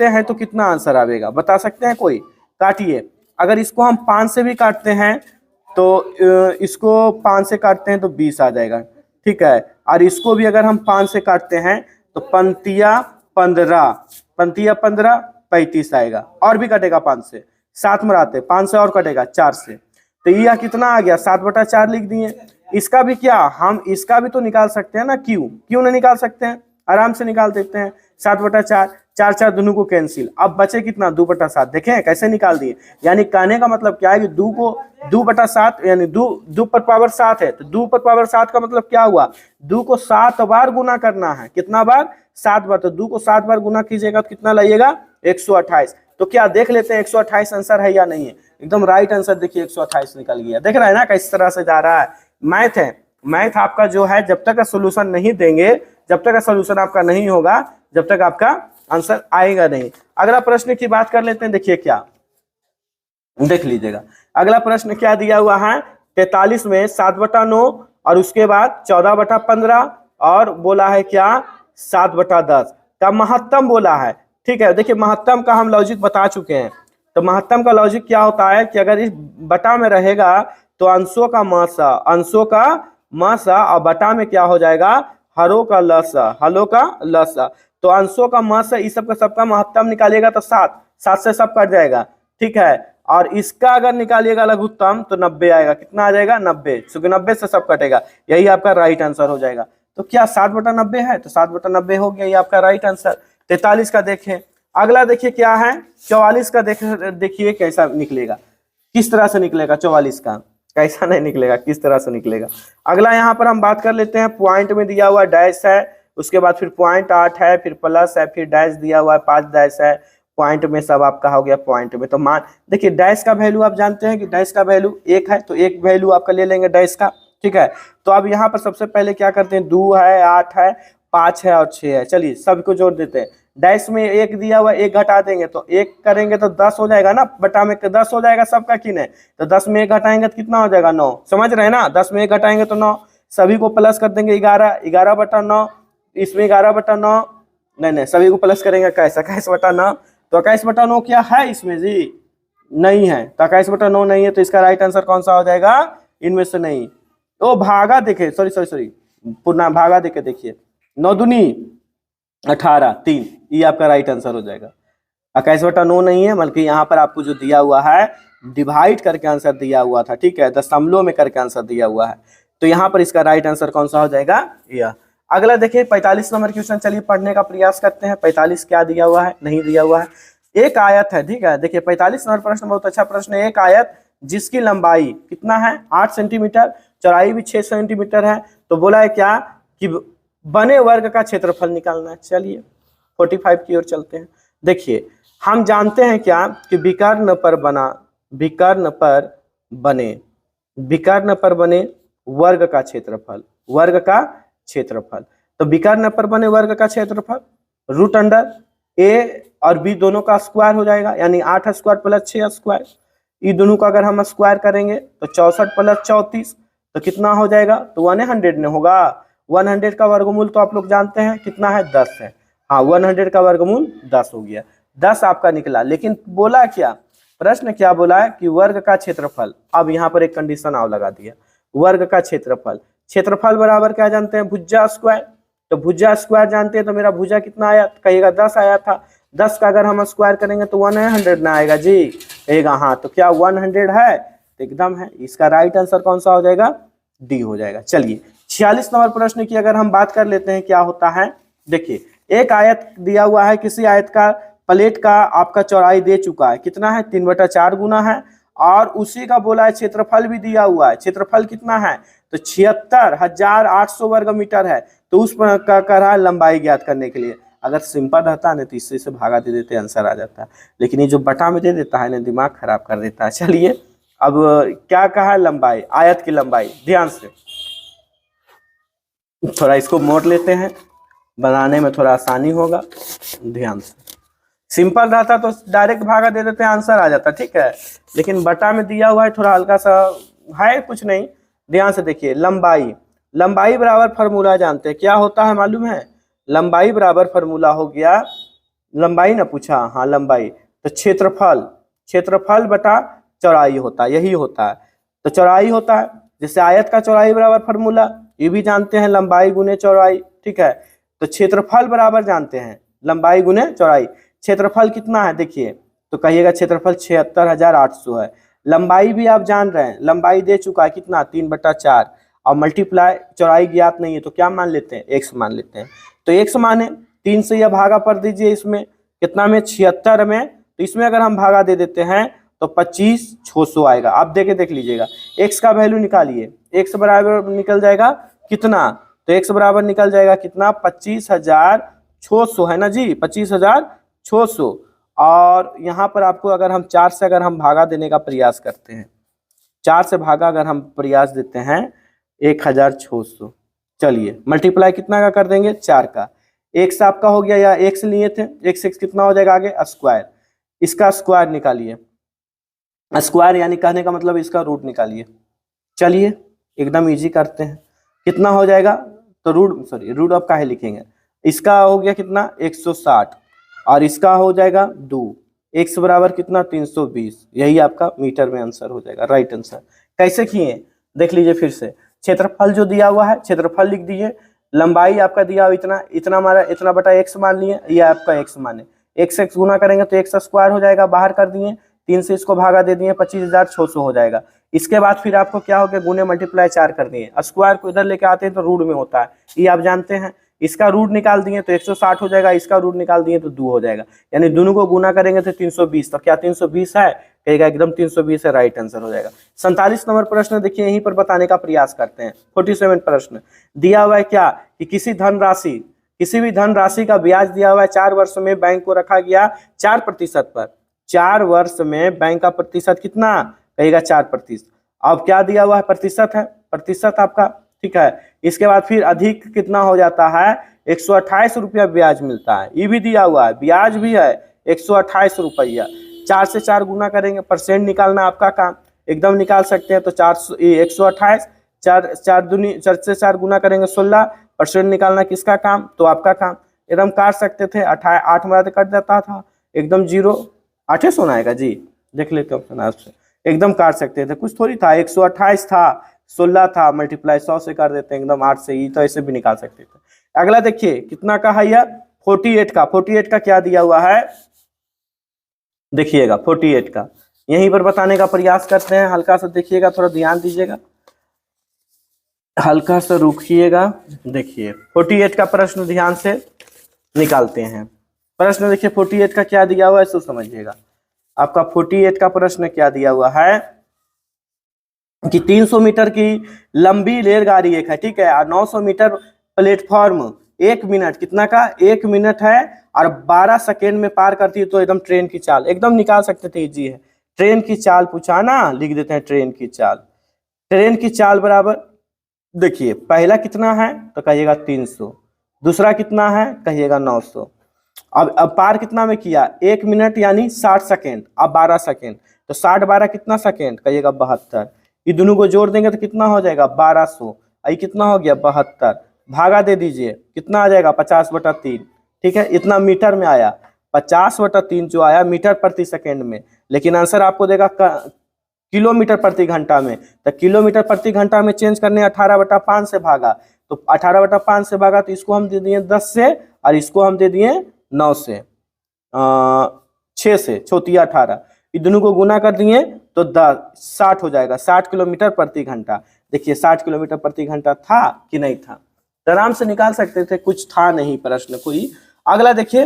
हैं तो कितना आंसर आएगा बता सकते हैं कोई, काटिए। अगर इसको हम 5 से भी काटते हैं तो इसको 5 से काटते हैं तो 20 आ जाएगा, ठीक है, और इसको भी अगर हम 5 से काटते हैं तो पंक्तियां 15, पंक्तियां 15 35 आएगा, और भी कटेगा 5 से, 7 मराते 5 से और कटेगा 4 से, तो यह कितना आ गया 7/4 लिख दिए। इसका भी क्या, हम इसका भी तो निकाल सकते हैं ना, क्यों नहीं निकाल सकते हैं, आराम से निकाल देते हैं। 7/4, 4 दोनों को कैंसिल, अब बचे कितना 2/7, देखें कैसे निकाल दिए। यानी कहने का मतलब क्या है कि 2 को 2/7 यानी 2 पर पावर 7 है, तो 2 पर पावर 7 का मतलब क्या हुआ, 2 को 7 बार गुना करना है, कितना बार 7 बार, तो 2 को 7 बार गुना कीजिएगा तो कितना लाइएगा 128। तो क्या देख लेते हैं 128 आंसर है या नहीं है, एकदम राइट आंसर देखिए 128 निकल गया। देख रहा है ना किस तरह से जा रहा है। मैथ है, मैथ आपका जो है जब तक सोल्यूशन नहीं देंगे, जब तक सोल्यूशन आपका नहीं होगा, जब तक आपका आंसर आएगा नहीं। अगला प्रश्न की बात कर लेते हैं, देखिए क्या देख लीजिएगा। अगला प्रश्न क्या दिया हुआ है, 43 में 7/9 और उसके बाद 14/15 और बोला है क्या 7/10 का महत्तम बोला है। ठीक है, देखिए महत्तम का हम लॉजिक बता चुके हैं। तो महत्तम का लॉजिक क्या होता है कि अगर इस बटा में रहेगा तो अंशों का मसा, अंशों का मसा, और बटा में क्या हो जाएगा हरों का लसा, हलों का लसा। तो अंशों का मसा, इस सब का सबका महत्तम निकालिएगा तो 7, 7 से सब कट जाएगा। ठीक है, और इसका अगर निकालिएगा लघुत्तम तो 90 आएगा, कितना आ जाएगा 90, क्योंकि 90 से सब कटेगा, यही आपका राइट आंसर हो जाएगा। तो क्या 7/90 है, तो 7/90 हो गया, ये आपका राइट आंसर। 43 का देखें। अगला देखिए क्या है 44 का, देखिए कैसा निकलेगा, किस तरह से निकलेगा 44 का, कैसा नहीं निकलेगा, किस तरह से निकलेगा। अगला यहाँ पर हम बात कर लेते हैं, पॉइंट में दिया हुआ डैश है, उसके बाद फिर पॉइंट 8 है, फिर प्लस है, फिर डैश दिया हुआ है 5 डैश है, पॉइंट में सब आपका हो गया पॉइंट में। तो मान देखिए डैश का वैल्यू आप जानते हैं कि डैश का वैल्यू 1 है, तो 1 वैल्यू आपका ले लेंगे डैश का। ठीक है, तो अब यहाँ पर सबसे पहले क्या करते हैं, 2 है, 8 है, 5 है और 6 है। चलिए सबको जोड़ देते हैं। डैश में 1 दिया हुआ, 1 घटा देंगे तो 1 करेंगे तो 10 हो जाएगा ना, बटा में 10 हो जाएगा सबका कि नहीं, तो 10 में 1 घटाएंगे तो कितना हो जाएगा 9, समझ रहे हैं ना, 10 में 1 घटाएंगे तो 9, सभी को प्लस कर देंगे 11, 11/9, इसमें 11/9, नहीं सभी को प्लस करेंगे 21/9, तो 21/9 क्या है इसमें जी, नहीं है, तो 21/9 नहीं है, तो इसका राइट आंसर कौन सा हो जाएगा, इनमें से नहीं। तो भागा देखे, सॉरी पूर्ण भागा देखे, देखिए 9 दूनी 18, 3, ये आपका राइट आंसर हो जाएगा। 21/9 नहीं है, बल्कि यहाँ पर आपको जो दिया हुआ है डिवाइड करके आंसर दिया हुआ था। ठीक है, दशमलव में करके आंसर दिया हुआ है, तो यहाँ पर इसका राइट आंसर कौन सा हो जाएगा, यह। अगला देखिए 45 नंबर क्वेश्चन, चलिए पढ़ने का प्रयास करते हैं। 45 क्या दिया हुआ है, नहीं दिया हुआ है, एक आयत है। ठीक है, देखिए 45 नंबर प्रश्न बहुत अच्छा प्रश्न है। एक आयत जिसकी लंबाई कितना है 8 सेंटीमीटर, चौड़ाई भी 6 सेंटीमीटर है, तो बोला है क्या कि बने वर्ग का क्षेत्रफल निकालना है। चलिए 45 की ओर चलते हैं। देखिए हम जानते हैं क्या कि विकर्ण पर बने वर्ग का क्षेत्रफल, वर्ग का क्षेत्रफल, तो विकर्ण पर बने वर्ग का क्षेत्रफल √a और b दोनों का स्क्वायर हो जाएगा, यानी 8 स्क्वायर प्लस 6 स्क्वायर, ये दोनों का अगर हम स्क्वायर करेंगे तो 64 प्लस 34, तो कितना हो जाएगा, तो 100 ने होगा। 100 का वर्गमूल तो आप लोग जानते हैं कितना है, 10 है। हाँ 100 का वर्गमूल 10 हो गया, 10 आपका निकला। लेकिन बोला क्या, प्रश्न क्या बोला है कि वर्ग का क्षेत्रफल। अब यहाँ पर एक कंडीशन और लगा दिया, वर्ग का क्षेत्रफल, क्षेत्रफल बराबर क्या जानते हैं, भुजा स्क्वायर। तो भुजा स्क्वायर जानते हैं, तो मेरा भुजा कितना आया, कहिएगा 10 आया था, 10 का अगर हम स्क्वायर करेंगे तो 100 ना आएगा जी, कहेगा हाँ, तो क्या 100 है, तो एकदम है। इसका राइट आंसर कौन सा हो जाएगा, डी हो जाएगा। चलिए 46 नंबर प्रश्न की अगर हम बात कर लेते हैं, क्या होता है, देखिए एक आयत दिया हुआ है, किसी आयत का प्लेट का आपका चौड़ाई दे चुका है, कितना है 3/4 गुना है, और उसी का बोला है क्षेत्रफल भी दिया हुआ है। क्षेत्रफल कितना है, तो 76,800 वर्ग मीटर है। तो उस पर कर रहा है लंबाई ज्ञात करने के लिए। अगर सिंपल रहता है ना तो इससे भागा दे देते आंसर आ जाता है, लेकिन ये जो बटा में दे देता है ना दिमाग खराब कर देता है। चलिए अब क्या कहा है, लंबाई, आयत की लंबाई, ध्यान से थोड़ा इसको मोड़ लेते हैं, बनाने में थोड़ा आसानी होगा, ध्यान से। सिंपल रहता तो डायरेक्ट भागा दे देते आंसर आ जाता, ठीक है, लेकिन बटा में दिया हुआ है, थोड़ा हल्का सा है, कुछ नहीं, ध्यान से देखिए। लंबाई बराबर फार्मूला जानते हैं, क्या होता है मालूम है, लंबाई बराबर फार्मूला हो गया, लंबाई ना पूछा, हाँ लंबाई, तो क्षेत्रफल बटा चौड़ाई होता है, यही होता है। तो चौड़ाई होता है, जैसे आयत का चौड़ाई बराबर फार्मूला, ये भी जानते हैं, लंबाई गुने चौड़ाई, ठीक है। तो क्षेत्रफल बराबर जानते हैं लंबाई गुने चौड़ाई। क्षेत्रफल कितना है देखिए, तो कहिएगा क्षेत्रफल 76,800 है। लंबाई भी आप जान रहे हैं, लंबाई दे चुका है कितना 3/4 और मल्टीप्लाई चौड़ाई ज्ञात नहीं है तो क्या मान लेते हैं, x मान लेते हैं। तो x माने 3 से यह भागा पर दीजिए, इसमें कितना में 76 में, तो इसमें अगर हम भागा दे देते हैं तो 25,600 आएगा। आप देख लीजिएगा, x का वैल्यू निकालिए, x बराबर निकल जाएगा कितना, तो x बराबर निकल जाएगा कितना 25,600 है ना जी, 25,600। और यहाँ पर आपको अगर हम 4 से अगर हम भागा देने का प्रयास करते हैं, 4 से भागा अगर हम प्रयास देते हैं 1,600, चलिए मल्टीप्लाई कितना का कर देंगे 4 का, x आपका हो गया, या x लिए थे, x कितना हो जाएगा आगे स्क्वायर, इसका स्क्वायर निकालिए, स्क्वायर यानी कहने का मतलब इसका रूट निकालिए। चलिए एकदम इजी करते हैं, कितना हो जाएगा, तो रूट ऑफ काहे लिखेंगे, इसका हो गया कितना 160 और इसका हो जाएगा 2, x बराबर कितना 320, यही आपका मीटर में आंसर हो जाएगा, राइट आंसर। कैसे किए देख लीजिए फिर से, क्षेत्रफल जो दिया हुआ है क्षेत्रफल लिख दिए, लंबाई आपका दिया हुआ इतना हमारा इतना बटा x मान लिए, ये आपका x माने, x गुना करेंगे तो x स्क्वायर हो जाएगा, बाहर कर दिए, 3 से इसको भागा दे दिए, 25,600 हो जाएगा। इसके बाद फिर आपको क्या हो गया, गुने मल्टीप्लाई 4 कर दिए, स्क्वायर को इधर लेके आते हैं तो रूट में होता है, ये आप जानते हैं। इसका रूट निकाल दिए तो 160 हो जाएगा, इसका रूट निकाल दिए तो 2 हो जाएगा, यानी दोनों को गुना करेंगे तो 320, तो क्या 320 है, कहेगा एकदम 320 है, राइट आंसर हो जाएगा। 47 नंबर प्रश्न देखिए, यहीं पर बताने का प्रयास करते हैं। 47 प्रश्न दिया हुआ है क्या कि किसी भी धनराशि का ब्याज दिया हुआ है 4 वर्ष में बैंक को रखा गया 4% पर, 4 वर्ष में बैंक का प्रतिशत कितना, कहेगा 4%। अब क्या दिया हुआ है, प्रतिशत है, प्रतिशत आपका ठीक है। इसके बाद फिर अधिक कितना हो जाता है, 128 रुपया ब्याज मिलता है, ये भी दिया हुआ है, ब्याज भी है 128 रुपया। 4 से 4 गुना करेंगे, परसेंट निकालना आपका काम, एकदम निकाल सकते हैं। तो 128 4 से 4 गुना करेंगे 16, परसेंट निकालना किसका काम, तो आपका काम, एकदम काट सकते थे, 8 में कट जाता था, एकदम 0 8 सोना आएगा जी, देख लेते ऑप्शन आपसे, एकदम काट सकते थे, कुछ थोड़ी था, 128 था, 16 था, मल्टीप्लाई 100 से कर देते हैं, एकदम 8 से ही, तो ऐसे भी निकाल सकते थे। अगला देखिए कितना का है, यह 48 का क्या दिया हुआ है, देखिएगा 48 का यहीं पर बताने का प्रयास करते हैं, हल्का सा देखिएगा, थोड़ा ध्यान दीजिएगा, हल्का सा रुकिएगा। देखिए 48 का प्रश्न ध्यान से निकालते हैं। प्रश्न देखिए 48 का क्या दिया हुआ है, इसको समझिएगा। आपका 48 का प्रश्न क्या दिया हुआ है कि 300 मीटर की लंबी रेलगाड़ी एक है, ठीक है, और 900 मीटर प्लेटफॉर्म 1 मिनट कितना का 1 मिनट है और 12 सेकेंड में पार करती है, तो एकदम ट्रेन की चाल एकदम निकाल सकते थे, इजी है। ट्रेन की चाल पूछा ना, लिख देते हैं ट्रेन की चाल। ट्रेन की चाल बराबर देखिए, पहला कितना है तो कहिएगा 300, दूसरा कितना है कहिएगा 900। अब पार कितना में किया, 1 मिनट यानी 60 सेकेंड, अब 12 सेकेंड, तो 60 12 कितना सेकेंड, कहिएगा 72। ये दोनों को जोड़ देंगे तो कितना हो जाएगा 1200, ये कितना हो गया 72, भागा दे दीजिए, कितना आ जाएगा 50/3, ठीक है, इतना मीटर में आया, 50/3 जो आया मीटर प्रति सेकेंड में, लेकिन आंसर आपको देगा किलोमीटर प्रति घंटा में, तो किलोमीटर प्रति घंटा में चेंज करने 18/5 से भागा, तो 18/5 से भागा, तो इसको हम दे दिए 10 से और इसको हम दे दिए 9 से, 6 से, 6 18, ये दोनों को गुना कर दिए तो 60 हो जाएगा, 60 किलोमीटर प्रति घंटा। देखिए 60 किलोमीटर प्रति घंटा था कि नहीं था, तो आराम से निकाल सकते थे, कुछ था नहीं प्रश्न कोई। अगला देखिए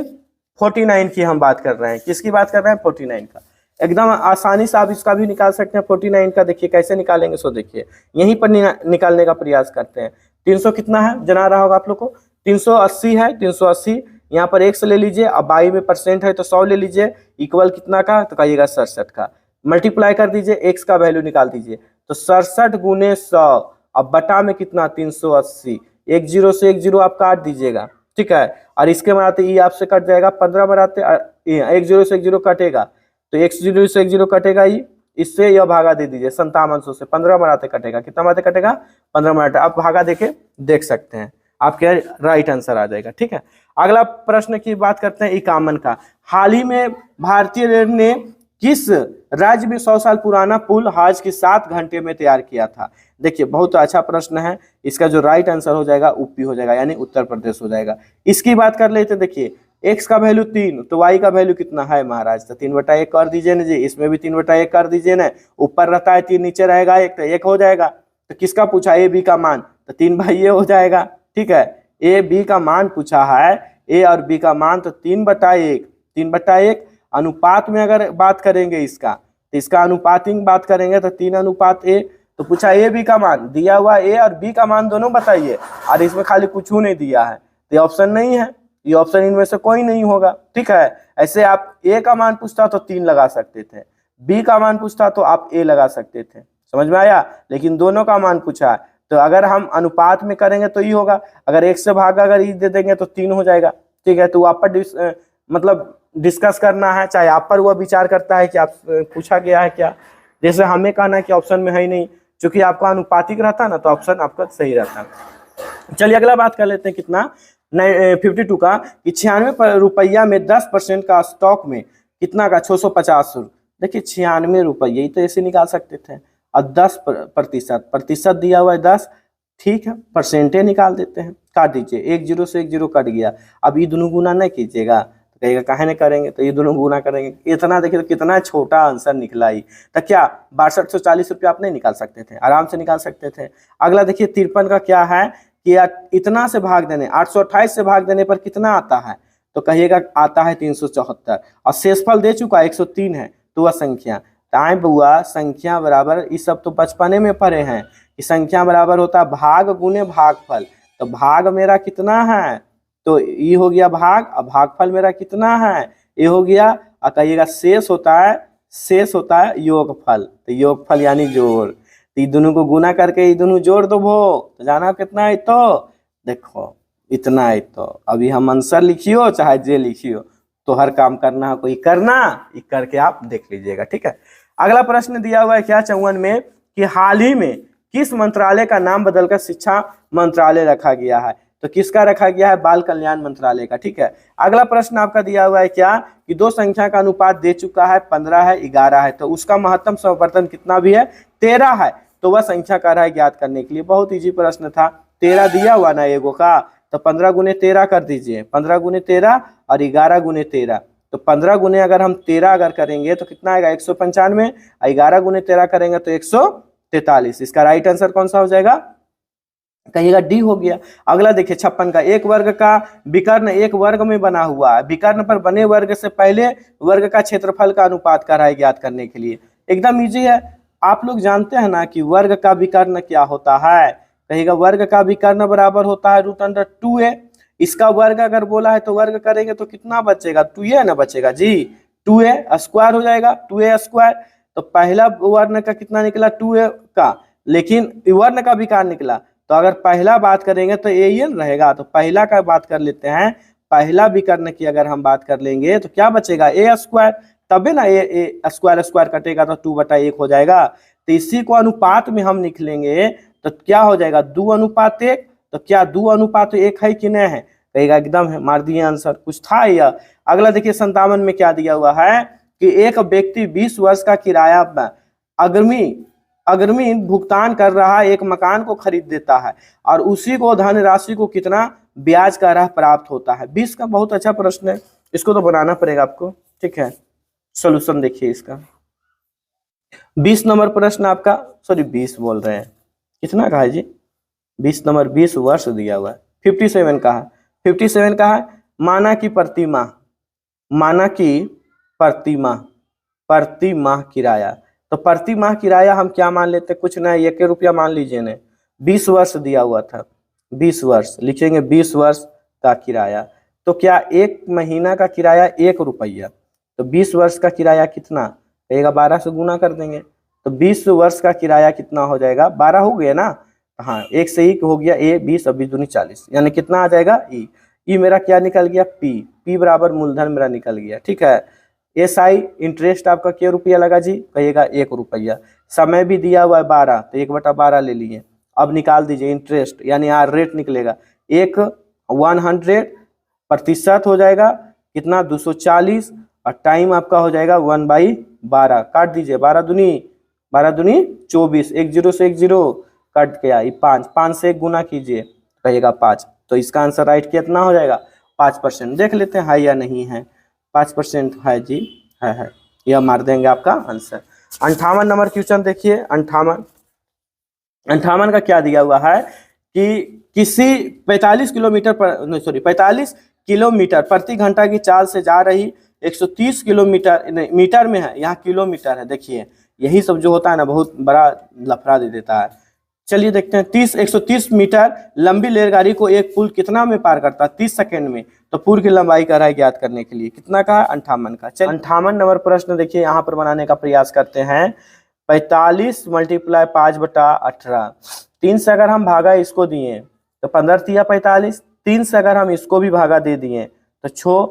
49 की हम बात कर रहे हैं, किसकी बात कर रहे हैं 49 का, एकदम आसानी से आप इसका भी निकाल सकते हैं 49 का। देखिए कैसे निकालेंगे, सो देखिए यहीं पर निकालने का प्रयास करते हैं। 300 कितना है जना रहा होगा आप लोग को, 380 है, 380 यहाँ पर 100 ले लीजिए, अब 22 में परसेंट है तो 100 ले लीजिए, इक्वल कितना का, तो कहिएगा 67 का, मल्टीप्लाई कर दीजिए, x का वैल्यू निकाल दीजिए, तो 67 गुने 100, अब बटा में कितना 380, 1 0 से 1 0 आप काट दीजिएगा, ठीक है, और इसके बनाते ये आपसे कट जाएगा, 15 बनाते 1 0 से 1 0 कटेगा, तो 1 0 से 1 0 कटेगा, ही इससे यह भागा दे दीजिए 5700 से, 15 बनाते कटेगा, कितना बनाते कटेगा 15 बनाते, आप भागा देके देख सकते हैं, आपके राइट आंसर आ जाएगा, ठीक है। अगला प्रश्न की बात करते हैं 51 का। हाल ही में भारतीय रेल ने किस राज्य में 100 साल पुराना पुल हाज के 7 घंटे में तैयार किया था? देखिए बहुत अच्छा प्रश्न है। इसका जो राइट आंसर हो जाएगा यूपी हो जाएगा, यानी उत्तर प्रदेश हो जाएगा। इसकी बात कर लेते, देखिए x का वैल्यू 3, तो y का वैल्यू कितना है महाराज? तो 3/1 कर दीजिए ना जी, इसमें भी 3/1 कर दीजिए ना। ऊपर रहता है 3, नीचे रहेगा 1, तो 1 हो जाएगा। तो किसका पूछा? ए बी का मान, तो 3/ये हो जाएगा। ठीक है, ए बी का मान पूछा है, ए और बी का मान, तो 3/1, 3/1 अनुपात में अगर बात करेंगे इसका, तो इसका अनुपातिक बात करेंगे तो 3:A। तो पूछा ए बी का मान, दिया हुआ ए और बी का मान दोनों बताइए, और इसमें खाली कुछ नहीं दिया है, तो ये ऑप्शन नहीं है, ये ऑप्शन इनमें से कोई नहीं होगा। ठीक है, ऐसे आप ए का मान पूछता तो 3 लगा सकते थे, बी का मान पूछता तो आप ए लगा सकते थे, समझ में आया? लेकिन दोनों का मान पूछा है, तो अगर हम अनुपात में करेंगे तो ये होगा, अगर 1 से भाग अगर ई दे देंगे तो 3 हो जाएगा। ठीक है, तो आप पर मतलब डिस्कस करना है, चाहे आप पर वो विचार करता है कि आप पूछा गया है क्या। जैसे हमें कहना है कि ऑप्शन में है ही नहीं, क्योंकि आपका अनुपातिक रहता ना तो ऑप्शन आपका सही रहता। चलिए अगला बात कर लेते हैं, कितना 52 का, कि 96 रुपया में 10% का स्टॉक में कितना का 650 देखिए 96 रुपये, तो ऐसे निकाल सकते थे, और 10% दिया हुआ है 10, ठीक है, परसेंटे निकाल देते हैं, काट दीजिए, 1 0 से 1 0 कट गया। अब ये दोनों गुना नहीं कीजिएगा, तो कहेगा काहे नहीं करेंगे, तो ये दोनों गुना करेंगे। इतना देखिए तो कितना छोटा आंसर निकला ही, तो क्या 6240 रुपया आप नहीं निकाल सकते थे? आराम से निकाल सकते थे। अगला देखिए 53 का क्या है कि इतना से भाग देने, 828 से भाग देने पर कितना आता है? तो कहिएगा आता है 374, और शेषफल दे चुका 103 है, तो वह संख्या, ताए बुआ संख्या बराबर, इस सब तो बचपने में पढ़े हैं कि संख्या बराबर होता है भाग गुने भागफल। तो भाग मेरा कितना है, तो ये हो गया भाग, अब भागफल मेरा कितना है, ये हो गया, और कहिएगा शेष होता है योगफल, तो योगफल यानी जोड़। तो ये दोनों को गुना करके ये दोनों जोड़ दो भो, तो जाना कितना है, तो देखो इतना है। तो अभी हम आंसर लिखियो चाहे जे लिखियो, तो हर काम करना है, कोई करना ये करके आप देख लीजिएगा। ठीक है, अगला प्रश्न दिया हुआ है क्या 54 में, कि हाल ही में किस मंत्रालय का नाम बदलकर शिक्षा मंत्रालय रखा गया है? तो किसका रखा गया है? बाल कल्याण मंत्रालय का। ठीक है, अगला प्रश्न आपका दिया हुआ है क्या, कि 2 संख्या का अनुपात दे चुका है, 15 है 11 है, तो उसका महत्तम समवर्तन कितना भी है? 13 है, तो वह संख्या का है ज्ञात करने के लिए। बहुत इजी प्रश्न था, 13 दिया हुआ ना एगो का, तो 15 गुने 13 कर दीजिए, 15 गुने 13 और 11 गुने 13, तो 15 गुने अगर हम 13 अगर करेंगे तो कितना आएगा 195, 11 गुने 13 करेंगे तो 143। इसका राइट आंसर कौन सा हो जाएगा? कहिएगा डी हो गया। अगला देखिए 56 का, एक वर्ग का विकर्ण एक वर्ग में बना हुआ है, विकर्ण पर बने वर्ग से पहले वर्ग का क्षेत्रफल का अनुपात का है ज्ञात करने के लिए। एकदम इजी है, आप लोग जानते हैं ना कि वर्ग का विकर्ण क्या होता है? कहिएगा वर्ग का विकर्ण बराबर होता है √2a। इसका वर्ग अगर बोला है तो वर्ग करेंगे तो कितना बचेगा? 2a ना बचेगा जी, 2a स्क्वायर हो जाएगा, 2a स्क्वायर। तो पहला वर्ण का कितना निकला 2a का, लेकिन वर्ण का विकर्ण निकला, तो अगर पहला बात करेंगे तो ये रहेगा। तो पहला का बात कर लेते हैं, पहला विकर्ण की अगर हम बात कर लेंगे तो क्या बचेगा? a स्क्वायर, तबे ना ए स्क्वायर स्क्वायर कटेगा तो 2/1 हो जाएगा। तो इसी को अनुपात में हम निकलेंगे तो क्या हो जाएगा? 2:1। तो क्या 2:1 है कि नहीं है? कहेगा एकदम है, मार दिए आंसर, कुछ था यह। अगला देखिए 57 में क्या दिया हुआ है कि एक व्यक्ति 20 वर्ष का किराया अग्रिम भुगतान कर रहा एक मकान को खरीद देता है, और उसी को धनराशि को कितना ब्याज का राह प्राप्त होता है? 20 का बहुत अच्छा प्रश्न है, इसको तो बनाना पड़ेगा आपको। ठीक है, सोल्यूशन देखिए इसका। 20 नंबर प्रश्न आपका, सॉरी 20 बोल रहे हैं, कितना का है जी? 20 नंबर 20 वर्ष दिया हुआ है। 57 का है, 57 का है, माना कि प्रति माह किराया। तो प्रति माह किराया हम क्या मान लेते हैं? कुछ नहीं, 1 रुपया मान लीजिए ने। 20 वर्ष दिया हुआ था, 20 वर्ष लिखेंगे, 20 वर्ष का किराया। तो क्या 1 महीना का किराया 1 रुपया, तो 20 वर्ष का किराया कितना? कहेगा 12 से गुना कर देंगे, तो 20 वर्ष का किराया कितना हो जाएगा? 12 हो गया ना, हाँ 1 से 1 हो गया a, 20 और 20 दूनी 40, यानी कितना आ जाएगा? ई मेरा क्या निकल गया? पी बराबर मूलधन मेरा निकल गया। ठीक है, SI इंटरेस्ट आपका क्या रुपया लगा जी? कहिएगा 1 रुपया। समय भी दिया हुआ है 12, तो 1/12 ले लिए। अब निकाल दीजिए इंटरेस्ट, यानी यहाँ रेट निकलेगा 100% हो जाएगा कितना? 240, और टाइम आपका हो जाएगा 1/12। 12 काट दीजिए, 12 दूनी 24, 1 0 से 1 0 कट गया, ये 5, 5 से 1 गुना कीजिए कहिएगा 5। तो इसका आंसर राइट कितना हो जाएगा 5%। देख लेते हैं है या नहीं है। 5% है जी, है, यह मार देंगे आपका आंसर। 58 नंबर क्वेश्चन देखिए। 58 का क्या दिया हुआ है कि किसी 45 किलोमीटर प्रति घंटा की चाल से जा रही 130 किलोमीटर, नहीं मीटर में है, यहाँ किलोमीटर है। देखिए यही सब जो होता है ना बहुत बड़ा लफड़ा दे देता है। चलिए देखते हैं 130 मीटर लंबी रेलगाड़ी को एक पुल कितना में पार करता है 30 सेकंड में। तो पुल की लंबाई का राय ज्ञात करने के लिए कितना का है 58 का। चलिए 58 नंबर प्रश्न देखिए यहाँ पर बनाने का प्रयास करते हैं। 45 × 5/18, 3 से अगर हम भागा इसको दिए तो 15 तिया 45, 3 से अगर हम इसको भी भागा दे दिए तो 6,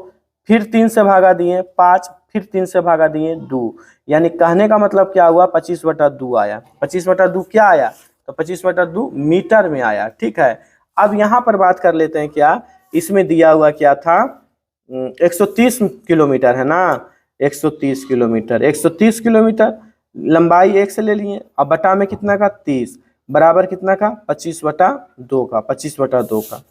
फिर 3 से भागा दिए 5, फिर 3 से भागा दिए 2, यानी कहने का मतलब क्या हुआ 25/2 आया। 25/2 क्या आया तो 25/2 मीटर में आया। ठीक है, अब यहाँ पर बात कर लेते हैं क्या इसमें दिया हुआ क्या था 130 किलोमीटर है ना, 130 किलोमीटर, 130 किलोमीटर लंबाई 1 से ले लिए, अब बटा में कितना का 30 बराबर कितना का 25/2 का, 25/2 का,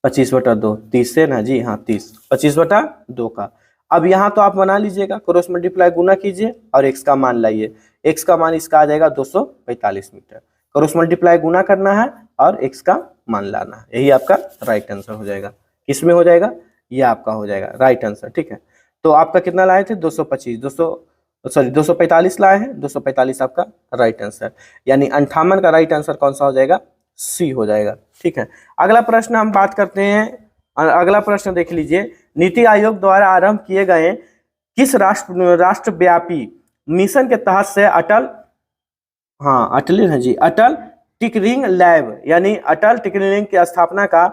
25/2 30 से ना जी, हाँ 30, 25/2 का। अब यहाँ तो आप बना लीजिएगा, क्रॉस मल्टीप्लाई गुना कीजिए और x का मान लाइए, x का मान इसका आ जाएगा 245 मीटर। क्रॉस मल्टीप्लाई गुना करना है और x का मान लाना है, यही आपका राइट आंसर हो जाएगा। किसमें हो जाएगा ये आपका हो जाएगा राइट आंसर। ठीक है, तो आपका कितना लाए थे 245 लाए हैं, 245 आपका राइट आंसर, यानी 58 का राइट आंसर कौन सा हो जाएगा सी हो जाएगा। ठीक है, अगला प्रश्न हम बात करते हैं। अगला प्रश्न देख लीजिए, नीति आयोग द्वारा आरंभ किए गए किस राष्ट्रव्यापी मिशन के तहत से अटल टिकरिंग लैब यानी अटल टिकरिंग की स्थापना का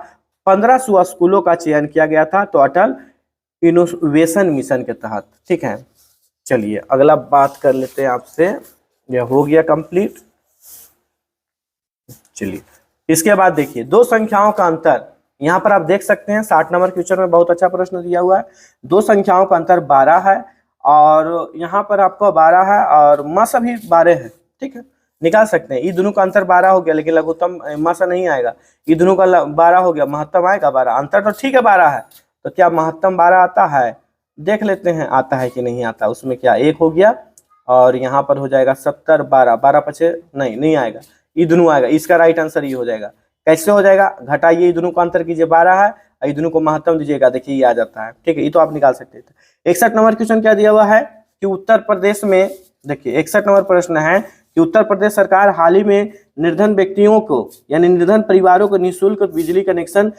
1500 स्कूलों का चयन किया गया था, तो अटल इनोवेशन मिशन के तहत। ठीक है, चलिए अगला बात कर लेते हैं आपसे, यह हो गया कंप्लीट। चलिए इसके बाद देखिए दो संख्याओं का अंतर, यहाँ पर आप देख सकते हैं 60 नंबर क्वेश्चन में बहुत अच्छा प्रश्न दिया हुआ है। दो संख्याओं का अंतर 12 है और यहाँ पर आपको 12 है और मस भी 12 है। ठीक है, निकाल सकते हैं, ये दोनों का अंतर 12 हो गया लेकिन लघुत्तम मस नहीं आएगा, ये दोनों का 12 हो गया, महत्तम आएगा 12, अंतर तो ठीक है 12 है, तो क्या महत्तम 12 आता है, देख लेते हैं आता है कि नहीं आता। उसमें क्या 1 हो गया और यहाँ पर हो जाएगा 70, 12 पचे नहीं आएगा, ये दोनों आएगा, इसका राइट आंसर ये हो जाएगा। कैसे हो जाएगा, घटाइए, ये दोनों को अंतर कीजिए 12 है, ये दोनों को महत्तम दीजिएगा, देखिए ये आ जाता है। ठीक है, ये तो आप निकाल सकते थे। 61 नंबर क्वेश्चन क्या दिया हुआ है कि उत्तर प्रदेश में, देखिए 61 नंबर प्रश्न है कि उत्तर प्रदेश सरकार हाल ही में निर्धन व्यक्तियों को यानी निर्धन परिवारों को निःशुल्क बिजली कनेक्शन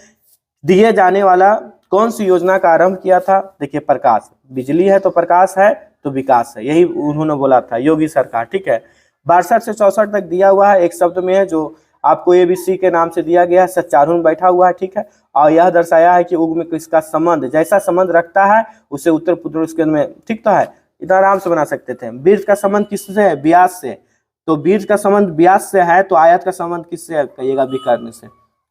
दिए जाने वाला कौन सी योजना का आरंभ किया था। देखिए प्रकाश, बिजली है तो प्रकाश है तो विकास है, यही उन्होंने बोला था योगी सरकार। ठीक है, 62 से 64 तक दिया हुआ है, एक शब्द में है जो आपको ABC के नाम से दिया गया है, सच्चारू में बैठा हुआ है। ठीक है, और यह दर्शाया है कि उग में किसका संबंध, जैसा संबंध रखता है उसे उत्तर पुरुष के में, ठीक तो है, इतना आराम से बना सकते थे। बीज का संबंध किससे है, व्यास से, तो बीज का संबंध व्यास से है, तो आयत का संबंध किससे है, कहिएगा विकर्ण से,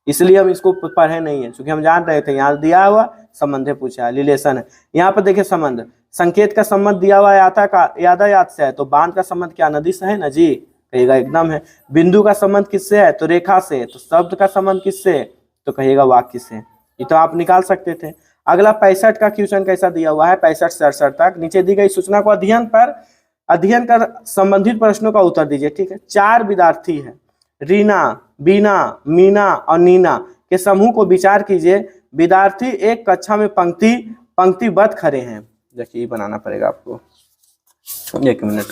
इसलिए हम इसको पढ़े नहीं है क्योंकि हम जान रहे थे यहाँ दिया हुआ संबंध है, पूछा है, रिलेशन है। यहाँ पर देखिए संबंध, संकेत का संबंध दिया हुआ यातायात से है, तो बांध का संबंध क्या नदी से है ना जी, कहिएगा एकदम है। बिंदु का संबंध किससे है, तो रेखा से, तो शब्द का संबंध किससे, तो कहिएगा वाक्य से, ये तो आप निकाल सकते थे। अगला 65 का क्वेश्चन कैसा दिया हुआ है, 65 से 68 तक, नीचे दी गई सूचना को अध्ययन कर संबंधित प्रश्नों का उत्तर दीजिए। ठीक है, 4 विद्यार्थी है, रीना, बीना, मीना और नीना के समूह को विचार कीजिए। विद्यार्थी एक कक्षा में पंक्तिबद्ध खड़े हैं, देखिए ये बनाना पड़ेगा आपको, 1 मिनट।